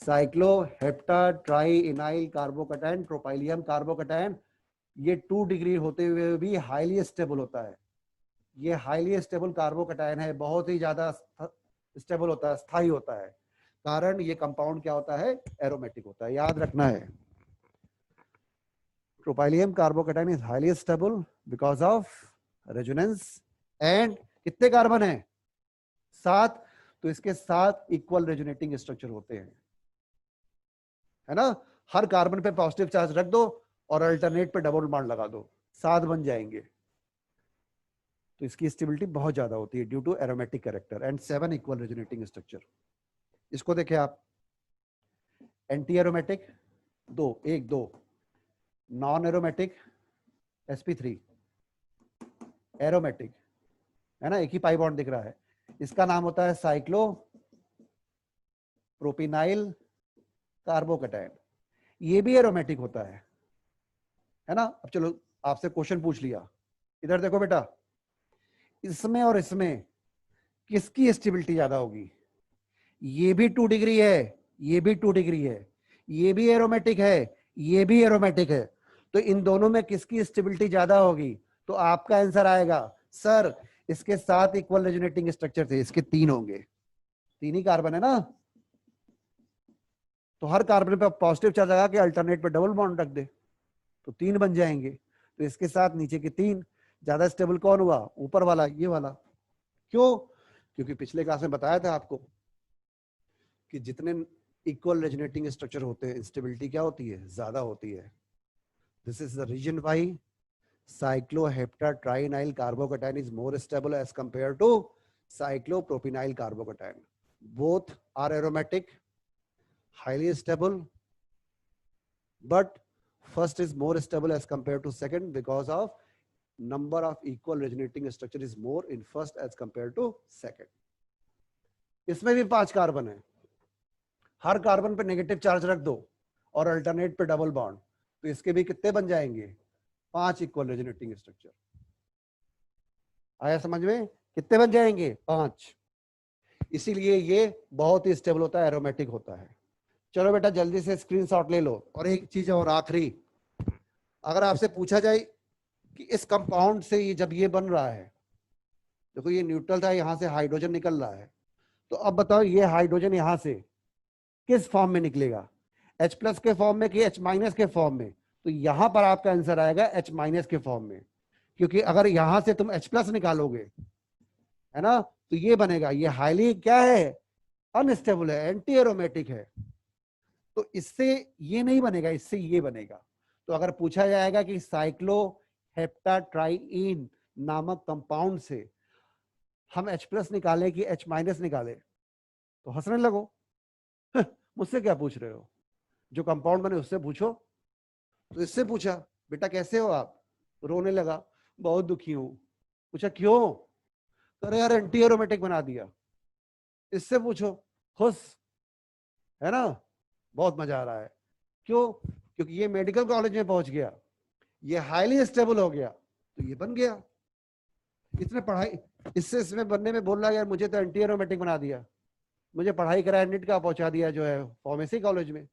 Cycloheptatrienyl carbocation, tropylium carbocation. ये 2 डिग्री होते हुए भी हाईली स्टेबल होता है। ये हाईली स्टेबल कार्बोकैटायन है, बहुत ही ज्यादा स्टेबल होता है, स्थायी होता है। कारण ये कंपाउंड क्या होता है? एरोमेटिक होता है, याद रखना है। Tropylium carbocation is highly stable because of resonance and कितने कार्बन है? 7. तो इसके 7 इक्वल रेजोनेटिंग स्ट्रक्चर होते हैं, है ना. हर कार्बन पे पॉजिटिव चार्ज रख दो और अल्टरनेट पे डबल बॉन्ड लगा दो, 7 बन जाएंगे. तो इसकी स्टेबिलिटी बहुत ज्यादा होती है due to aromatic character and 7 equal resonating structure. इसको देखिए आप, anti aromatic 2 non aromatic sp3, aromatic, है ना, एक ही पाई बॉन्ड दिख रहा है. इसका नाम होता है साइक्लो प्रोपिनाइल कार्बोकैटायन. ये भी एरोमेटिक होता है ना. अब चलो आपसे क्वेश्चन पूछ लिया, इधर देखो बेटा, इसमें और इसमें किसकी स्टेबिलिटी ज्यादा होगी? ये भी 2 डिग्री है, ये भी 2 डिग्री है, ये भी एरोमेटिक है, ये भी एरोमेटिक है. तो इन दोनों में किसकी स्टेबिलिटी ज्यादा होगी? तो आपका आंसर आएगा सर इसके 7 इक्वल रेजोनेटिंग स्ट्रक्चर थे, इसके 3 होंगे. 3 ही कार्बन है ना, तो हर कार्बन पे पॉजिटिव चार्ज लगा के अल्टरनेट पे डबल बॉन्ड रख दे तो 3 बन जाएंगे. तो इसके साथ नीचे के 3. ज्यादा स्टेबल कौन हुआ? ऊपर वाला, ये वाला. क्यों? क्योंकि पिछले क्लास में बताया था आपको कि जितने इक्वल रेजोनेटिंग स्ट्रक्चर होते हैं स्टेबिलिटी क्या होती है? ज्यादा होती है. This is the reason why cycloheptatrienoyl carbocation is more stable as compared to cyclopropynyl carbocation. Both are aromatic, highly stable, but first is more stable as compared to second because of number of equal resonating structure is more in first as compared to second. इसमें भी 5 कार्बन है, हर कार्बन पे नेगेटिव चार्ज रख दो और अल्टरनेट पे डबल बॉन्ड, तो इसके भी कितने बन जाएंगे? 5 इक्वल रेजोनेटिंग स्ट्रक्चर. आया समझ में? कितने बन जाएंगे? 5. इसीलिए ये बहुत ही स्टेबल होता है, एरोमेटिक होता है. चलो बेटा जल्दी से स्क्रीनशॉट ले लो. और एक चीज और आखिरी, अगर आपसे पूछा जाए कि इस कंपाउंड से ये जब ये बन रहा है, देखो ये न्यूट्रल था, यहां से हाइड्रोजन निकल रहा है, तो अब बताओ ये हाइड्रोजन यहां से किस फॉर्म में निकलेगा? H+ के फॉर्म में कि H- के फॉर्म में? तो यहां पर आपका आंसर आएगा H- के फॉर्म में, क्योंकि अगर यहां से तुम H+ निकालोगे, है ना, तो ये बनेगा, ये हाईली क्या है? अनस्टेबल है, एंटी एरोमेटिक है. तो इससे ये नहीं बनेगा, इससे ये बनेगा. तो अगर पूछा जाएगा कि साइक्लोहेप्टाट्राइइन नामक कंपाउंड से हम H+ निकालें कि H- निकालें, तो हंसने लगो. मुझसे क्या पूछ रहे हो? जो कंपाउंड बने उससे पूछो. तो इससे पूछा बेटा कैसे हो आप? रोने लगा, बहुत दुखी हूं. पूछा क्यों? तो अरे यार एंटी एरोमेटिक बना दिया. इससे पूछो, खुश, है ना, बहुत मजा आ रहा है. क्यों? क्योंकि ये मेडिकल कॉलेज में पहुंच गया, ये हाईली स्टेबल हो गया, तो ये बन गया. इसने पढ़ाई, इससे इसमें बनने में बोल रहा है यार मुझे तो एंटी एरोमेटिक बना दिया, मुझे पढ़ाई कराया, नेट का पहुंचा दिया जो है फार्मेसी कॉलेज में,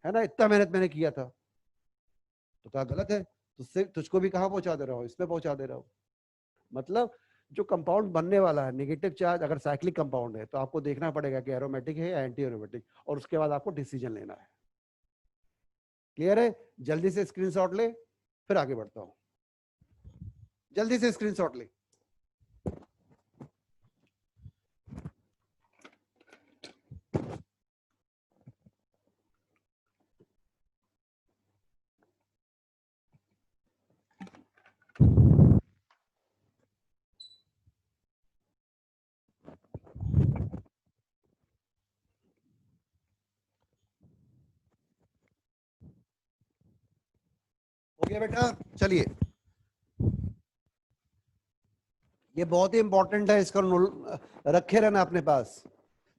है ना, इतना मेहनत मैंने किया था. तो कहा गलत है, तुझसे तुझको भी कहाँ पहुंचा दे रहा हूँ? इसमें पहुंचा दे रहा हूँ. मतलब जो कंपाउंड बनने वाला है नेगेटिव चार्ज अगर साइक्लिक कंपाउंड है तो आपको देखना पड़ेगा कि एरोमेटिक है या एंटी एरोमेटिक, और उसके बाद आपको डिसीजन लेना है. क्लियर है? जल्दी से स्क्रीनशॉट ले, फिर आगे बढ़ता हूं. जल्दी से स्क्रीनशॉट ले. हो गया बेटा? चलिए, ये बहुत ही इंपॉर्टेंट है, इसका रखे रहना अपने पास.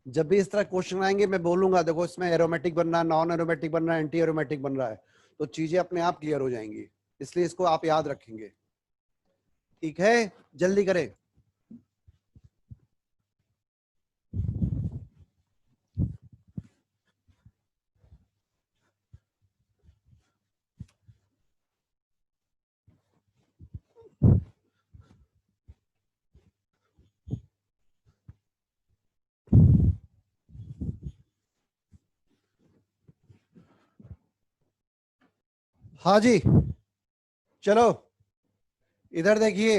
जब भी इस तरह क्वेश्चन आएंगे मैं बोलूंगा देखो इसमें एरोमेटिक बन रहा है, नॉन एरोमेटिक बन रहा है, एंटी एरोमेटिक बन रहा है, तो चीजें अपने आप क्लियर हो जाएंगी. इसलिए इसको आप याद रखेंगे. ठीक है, जल्दी करें. हाँ जी, चलो इधर देखिए,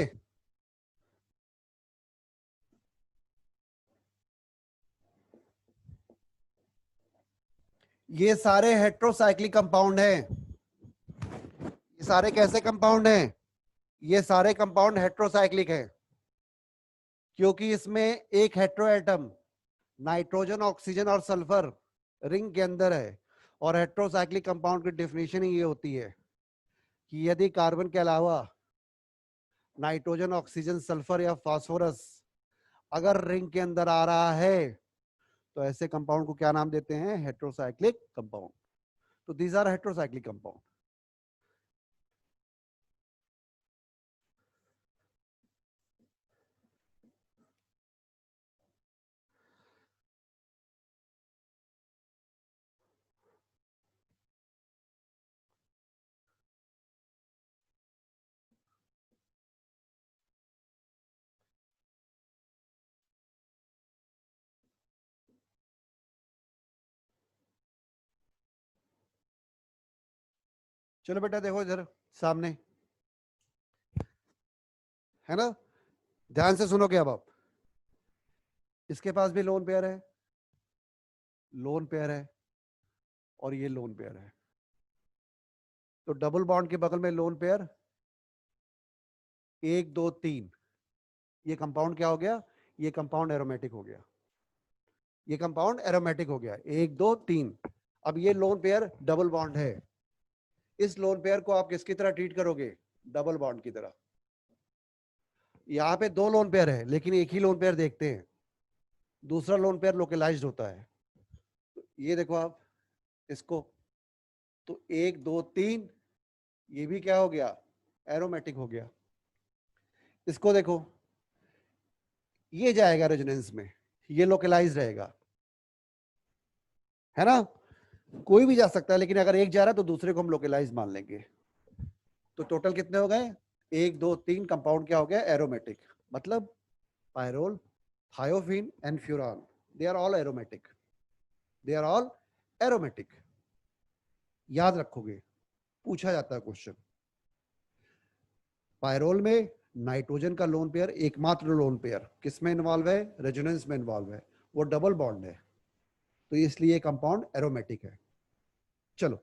ये सारे हेट्रोसाइक्लिक कंपाउंड हैं। ये सारे कैसे कंपाउंड हैं? ये सारे कंपाउंड हेट्रोसाइक्लिक हैं, क्योंकि इसमें एक हेट्रो एटम नाइट्रोजन, ऑक्सीजन और सल्फर रिंग के अंदर है। और हेट्रोसाइक्लिक कंपाउंड की डेफिनेशन ही ये होती है कि यदि कार्बन के अलावा नाइट्रोजन, ऑक्सीजन, सल्फर या फास्फोरस अगर रिंग के अंदर आ रहा है तो ऐसे कंपाउंड को क्या नाम देते हैं? Heterocyclic compound. तो दीज आर हेट्रोसाइक्लिक कंपाउंड। चलो बेटा देखो इधर सामने, है ना? ध्यान से सुनोगे अब आप। इसके पास भी लोन पेयर है, लोन पेयर है, और ये लोन पेयर है। तो डबल बॉन्ड के बगल में लोन पेयर, 1 2 3, ये कंपाउंड क्या हो गया? ये कंपाउंड एरोमेटिक हो गया। ये कंपाउंड एरोमेटिक हो गया, 1 2 3। अब ये लोन पेयर डबल बॉन्ड है। इस लोन पेयर को आप किसकी तरह ट्रीट करोगे? डबल बॉन्ड की तरह। यहाँ पे 2 लोन पेयर है, लेकिन एक ही लोन पेयर देखते हैं, दूसरा लोन पेयर लोकलाइज्ड होता है। तो ये देखो आप इसको, तो 1 2 3, ये भी क्या हो गया? एरोमेटिक हो गया। इसको देखो, ये जाएगा रेजोनेंस में, ये लोकलाइज रहेगा, है ना? कोई भी जा सकता है, लेकिन अगर एक जा रहा है तो दूसरे को हम लोकलाइज मान लेंगे। तो टोटल कितने हो गए? 1 2 3 कंपाउंड क्या हो गया? एरोमेटिक। मतलब pyrrole, thiophene and furan, they are all aromatic. They are all aromatic. याद रखोगे, पूछा जाता है क्वेश्चन। पायरोल में नाइट्रोजन का लोन पेयर, एकमात्र लोन पेयर किसमें इन्वॉल्व है? रेजोनेंस में इन्वॉल्व है, वो डबल बॉन्ड है, तो इसलिए कंपाउंड एरोमेटिक है। चलो,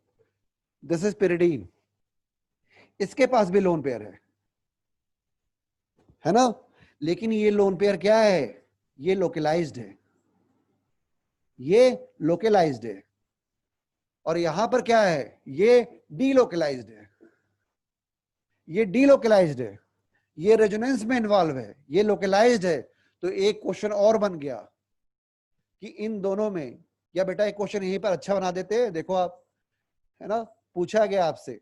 दिस इज पिरिडीन, इसके पास भी लोन पेयर है ना? लेकिन ये लोन पेयर क्या है? ये लोकलाइज्ड है, ये लोकलाइज्ड है। और यहां पर क्या है? ये डीलोकलाइज्ड है, ये डीलोकलाइज्ड है। ये रेजोनेंस में इन्वॉल्व है, ये लोकलाइज्ड है। तो एक क्वेश्चन और बन गया कि इन दोनों में, या बेटा एक क्वेश्चन यहीं पर अच्छा बना देते हैं, देखो आप, है ना? पूछा गया आपसे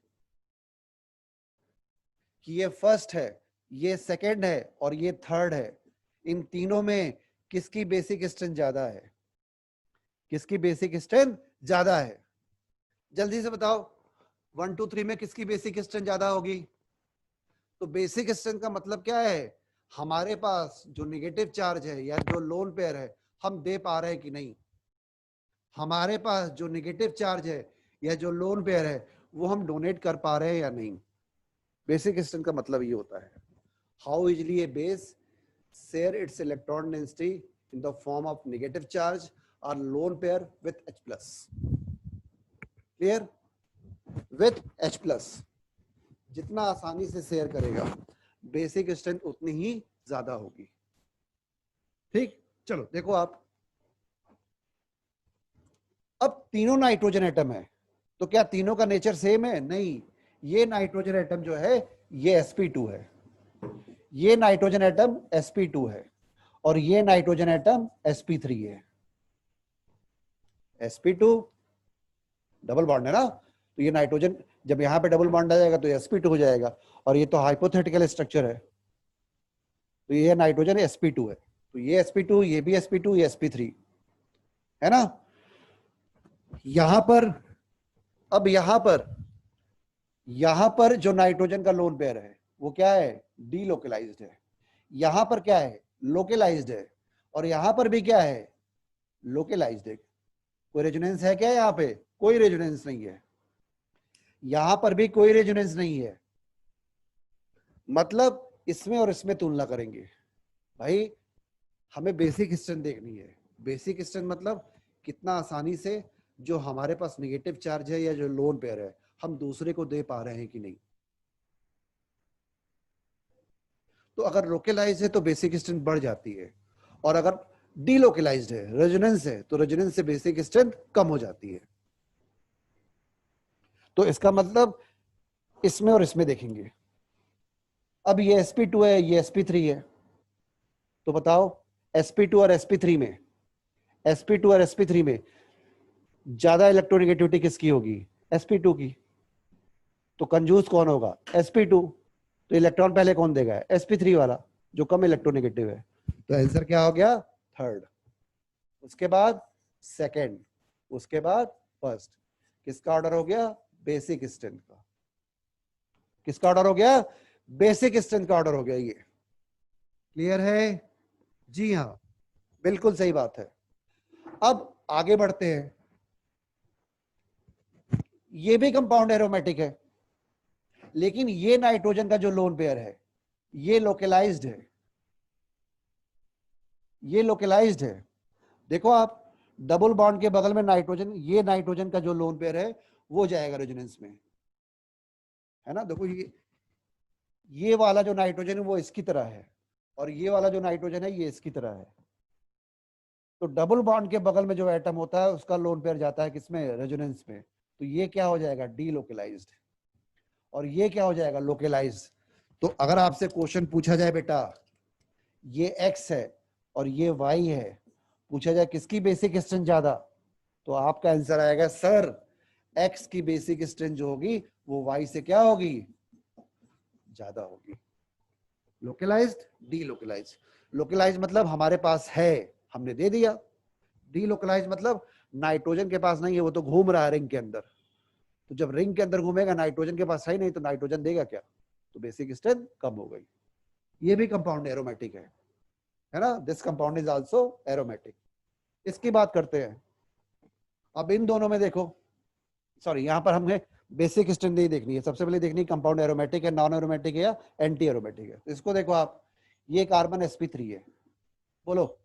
कि ये फर्स्ट है, ये सेकंड है और ये थर्ड है, इन तीनों में किसकी बेसिक स्ट्रेंथ ज्यादा है? किसकी बेसिक स्ट्रेंथ ज्यादा है? जल्दी से बताओ, 1 2 3 में किसकी बेसिक स्ट्रेंथ ज्यादा होगी? तो बेसिक स्ट्रेंथ का मतलब क्या है? हमारे पास जो नेगेटिव चार्ज है या जो लोन पेयर है, हम दे पा रहे हैं कि नहीं? हमारे पास जो नेगेटिव चार्ज है या जो लोन पेयर है, वो हम डोनेट कर पा रहे हैं या नहीं? बेसिक स्ट्रेंथ का मतलब ये होता है। How easily a base share its electron density in the form of negative charge और lone pair with H+। Clear? With H+, जितना आसानी से शेयर करेगा, बेसिक स्ट्रेंथ उतनी ही ज्यादा होगी। ठीक, चलो देखो आप, अब तीनों नाइट्रोजन एटम है, तो क्या तीनों का नेचर सेम है? नहीं, ये नाइट्रोजन एटम जो है ये sp2 है, ये नाइट्रोजन एटम sp2 है, और ये नाइट्रोजन एटम sp3 है। sp2 डबल बॉन्ड है ना, तो ये नाइट्रोजन जब यहां पे डबल बॉन्ड आ जाएगा तो sp2 हो जाएगा, और ये तो हाइपोथेटिकल स्ट्रक्चर है, तो ये नाइट्रोजन sp2 है, तो ये sp2, ये भी sp2, ये sp3 है ना? यहां पर, अब यहां पर जो नाइट्रोजन का लोन पेयर है वो क्या है? डीलोकलाइज्ड है। यहां पर क्या है? लोकलाइज्ड है। और यहां पर भी क्या है? लोकलाइज्ड है। कोई रेजोनेंस है क्या यहाँ पे? कोई रेजोनेंस नहीं है। यहां पर भी कोई रेजोनेंस नहीं है, मतलब इसमें और इसमें तुलना करेंगे। भाई हमें बेसिक स्ट्रेंथ देखनी है। बेसिक स्ट्रेंथ मतलब कितना आसानी से जो हमारे पास नेगेटिव चार्ज है या जो लोन पेयर है हम दूसरे को दे पा रहे हैं कि नहीं। तो अगर लोकलाइज है तो बेसिक स्ट्रेंथ बढ़ जाती है, और अगर डीलोकलाइज्ड है, रेजोनेंस है, तो रेजोनेंस से बेसिक स्ट्रेंथ कम हो जाती है। तो इसका मतलब इसमें और इसमें देखेंगे। अब ये sp2 है, ये sp3 है, तो बताओ sp2 और sp3 में, sp2 और sp3 में ज्यादा इलेक्ट्रोनेगेटिविटी किसकी होगी? sp2 की। तो कंजूस कौन होगा? sp2। तो इलेक्ट्रॉन पहले कौन देगा? sp3 वाला जो कम इलेक्ट्रोनेगेटिव है। तो आंसर क्या हो गया? थर्ड। उसके बाद सेकंड, उसके बाद फर्स्ट। किसका ऑर्डर हो गया? बेसिक स्ट्रेंथ का। किसका ऑर्डर हो गया? बेसिक स्ट्रेंथ का ऑर्डर हो गया। ये क्लियर है? जी हाँ, बिल्कुल सही बात है। अब आगे बढ़ते हैं। ये भी कंपाउंड एरोमेटिक है, लेकिन ये नाइट्रोजन का जो लोन पेयर है ये लोकलाइज्ड है। ये लोकलाइज्ड है। देखो आप, डबल बॉन्ड के बगल में नाइट्रोजन, ये नाइट्रोजन का जो लोन पेयर है वो जाएगा रेजोनेंस में, है ना। देखो ये वाला जो नाइट्रोजन है वो इसकी तरह है, और ये वाला जो नाइट्रोजन है ये इसकी तरह है। तो डबल बॉन्ड के बगल में जो एटम होता है उसका लोन पेयर जाता है किसमें? रेजोनेंस में। तो ये क्या हो जाएगा? डीलोकलाइज्ड। और ये क्या हो जाएगा? लोकलाइज्ड। तो अगर आपसे क्वेश्चन पूछा जाए बेटा ये x है और ये y है, पूछा जाए किसकी बेसिक स्ट्रेंथ ज्यादा, तो आपका आंसर आएगा सर x की बेसिक स्ट्रेंथ जो होगी वो y से क्या होगी? ज्यादा होगी। Localised, delocalised. लोकलाइज्ड मतलब हमारे पास है, हमने दे दिया। डीलोकलाइज्ड मतलब नाइट्रोजन के पास नहीं है, वो तो घूम रहा है रिंग के अंदर। तो जब रिंग के अंदर घूमेगा, नाइट्रोजन के पास है ही नहीं, तो नाइट्रोजन देगा क्या? तो बेसिक स्ट्रेंथ कम हो गई। ये भी कंपाउंड एरोमेटिक है ना। This compound is also aromatic. इसकी बात करते हैं। अब इन दोनों में देखो, सॉरी यहां पर हमें बेसिक स्ट्रेंथ नहीं देखनी है, सबसे पहले देखनी कंपाउंड एरोमेटिक है, नॉन एरोमेटिक है या एंटी एरोमेटिक है। तो इसको देखो आप, ये कार्बन sp3 है, बोलो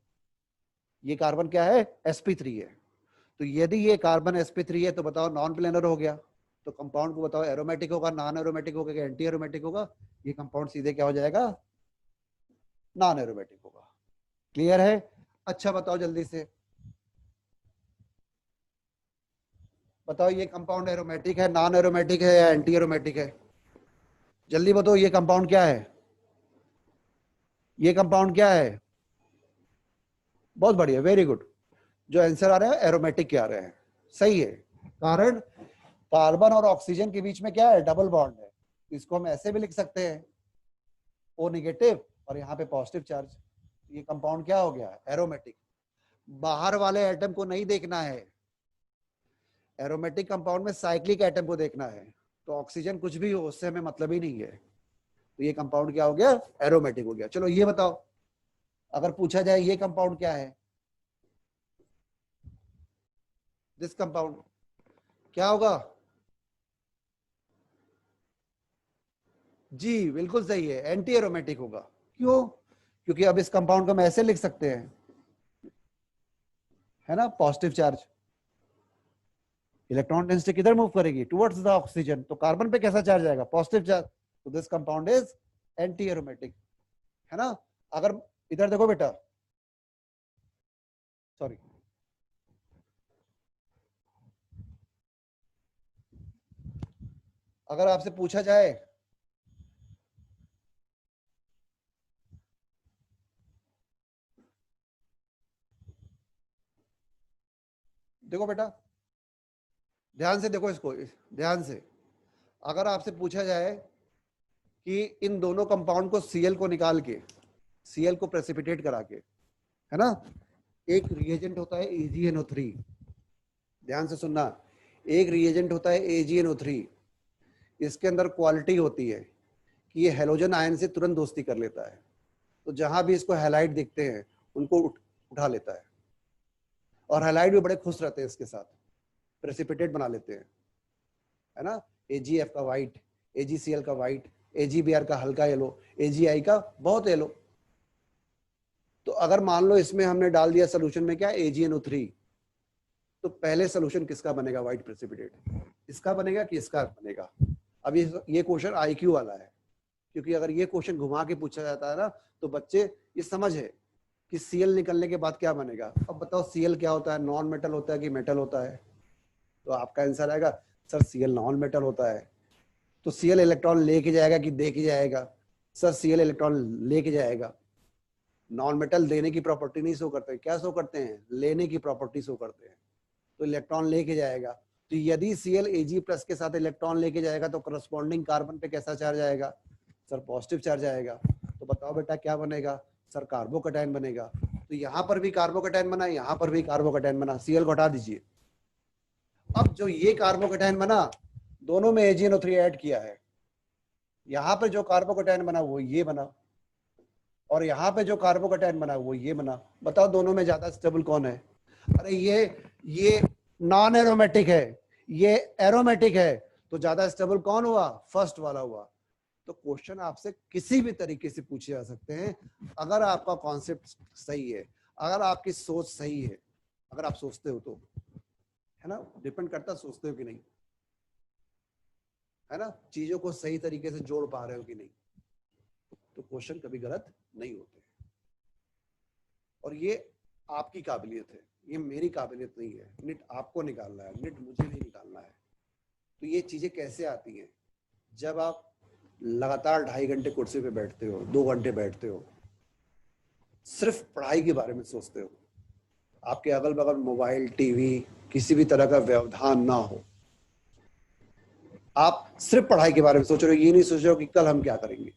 ये कार्बन क्या है? sp3 है। तो यदि ये कार्बन sp3 है तो बताओ नॉन प्लेनर हो गया, तो कंपाउंड को बताओ एरोमेटिक होगा, नॉन एरोमेटिक होगा कि एंटी एरोमेटिक होगा? ये कंपाउंड सीधे क्या हो जाएगा? नॉन एरोमेटिक होगा। क्लियर है? अच्छा बताओ जल्दी से, बताओ ये कंपाउंड एरोमेटिक है, नॉन एरोमेटिक है या एंटी एरोमेटिक है? जल्दी बताओ ये कंपाउंड क्या है? ये कंपाउंड क्या है? बहुत बढ़िया, वेरी गुड। जो आंसर आ रहे हैं एरोमेटिक के आ रहे हैं, सही है। कारण कार्बन और ऑक्सीजन के बीच में क्या है? डबल बॉन्ड है। इसको हम ऐसे भी लिख सकते हैं, ओ नेगेटिव और यहाँ पे पॉजिटिव चार्ज। ये कंपाउंड क्या हो गया? एरोमेटिक। बाहर वाले एटम को नहीं देखना है, एरोमेटिक कंपाउंड में साइक्लिक एटम को देखना है। तो ऑक्सीजन कुछ भी हो उससे हमें मतलब ही नहीं है। तो ये कंपाउंड क्या हो गया? एरोमेटिक हो गया। चलो ये बताओ, अगर पूछा जाए ये कंपाउंड क्या है, दिस कंपाउंड क्या होगा? जी बिल्कुल सही है, एंटी एरोमेटिक होगा। क्यों? क्योंकि अब इस कंपाउंड को हम ऐसे लिख सकते हैं, है ना, पॉजिटिव चार्ज। इलेक्ट्रॉन डेंसिटी किधर मूव करेगी? Towards the oxygen. तो कार्बन पे कैसा चार्ज आएगा? Positive charge. तो this compound is anti aromatic, है ना। अगर इधर देखो बेटा, सॉरी, अगर आपसे पूछा जाए देखो बेटा, ध्यान से देखो इसको, ध्यान से। अगर आपसे पूछा जाए कि इन दोनों कंपाउंड को Cl को निकाल के, Cl को प्रेसिपिटेट करा के, है ना, एक रिएजेंट होता है AgNO3, ध्यान से सुनना, एक रिएजेंट होता है AgNO3। इसके अंदर क्वालिटी होती है कि ये हेलोजन आयन से तुरंत दोस्ती कर लेता है। तो जहां भी इसको हैलाइड दिखते हैं उनको उठा लेता है, और हैलाइड भी बड़े खुश रहते हैं इसके साथ, प्रेसिपिटेट बना लेते हैं, है ना। AgF का व्हाइट, AgCl का व्हाइट, AgBr का हल्का येलो, AgI का बहुत येलो। तो अगर मान लो इसमें हमने डाल दिया सोल्यूशन में क्या, AgNO3, तो पहले सोल्यूशन किसका बनेगा व्हाइट प्रेसिपिटेट, इसका बनेगा कि इसका बनेगा। अब ये क्वेश्चन IQ वाला है, क्योंकि अगर ये क्वेश्चन घुमा के पूछा जाता है ना तो बच्चे ये समझ है कि Cl निकलने के बाद क्या बनेगा। अब बताओ Cl क्या होता है, नॉन मेटल होता है कि मेटल होता है? तो आपका आंसर आएगा सर Cl नॉन मेटल होता है। तो Cl इलेक्ट्रॉन लेके जाएगा कि दे के जाएगा? सर Cl इलेक्ट्रॉन लेके जाएगा। नॉन मेटल देने की प्रॉपर्टी नहीं शो करते, क्या शो करते हैं, लेने की प्रॉपर्टी शो करते हैं। तो इलेक्ट्रॉन लेके जाएगा, तो यदि Cl Ag प्लस के साथ इलेक्ट्रॉन लेके जाएगा तो करस्पॉन्डिंग कार्बन पे कैसा चार्ज आएगा? सर पॉजिटिव चार्ज आएगा। तो बताओ बेटा क्या बनेगा? सर कार्बोकैटायन बनेगा। तो यहाँ पर भी कार्बोकैटायन बना, यहाँ पर भी कार्बोकैटायन बना, Cl को हटा दीजिए। अब जो ये कार्बोकैटायन बना, दोनों में AgNO3 ऐड किया है, यहाँ पे जो कार्बोकैटायन बना वो ये बना, और यहाँ पे जो कार्बोकैटायन बना वो ये बना। बताओ दोनों में ज्यादा स्टेबल कौन है? अरे ये नॉन एरोमेटिक है, ये एरोमेटिक है, तो ज्यादा स्टेबल कौन हुआ? फर्स्ट वाला हुआ। तो क्वेश्चन आपसे किसी भी तरीके से पूछे जा सकते हैं, अगर आपका कॉन्सेप्ट सही है, अगर आपकी सोच सही है, अगर आप सोचते हो तो, है ना, डिपेंड करता सोचते हो कि नहीं, है ना, चीजों को सही तरीके से जोड़ पा रहे हो कि नहीं, तो क्वेश्चन कभी गलत नहीं होते। और ये आपकी काबिलियत है, ये मेरी काबिलियत नहीं है। निट आपको निकालना है, निट मुझे नहीं निकालना है। तो ये चीजें कैसे आती हैं? जब आप लगातार 2.5 घंटे कुर्सी पे बैठते हो, 2 घंटे बैठते हो, सिर्फ पढ़ाई के बारे में सोचते हो, आपके अगल बगल मोबाइल, टीवी, किसी भी तरह का व्यवधान ना हो, आप सिर्फ पढ़ाई के बारे में सोच रहे हो, ये नहीं सोच रहे हो कि कल हम क्या करेंगे।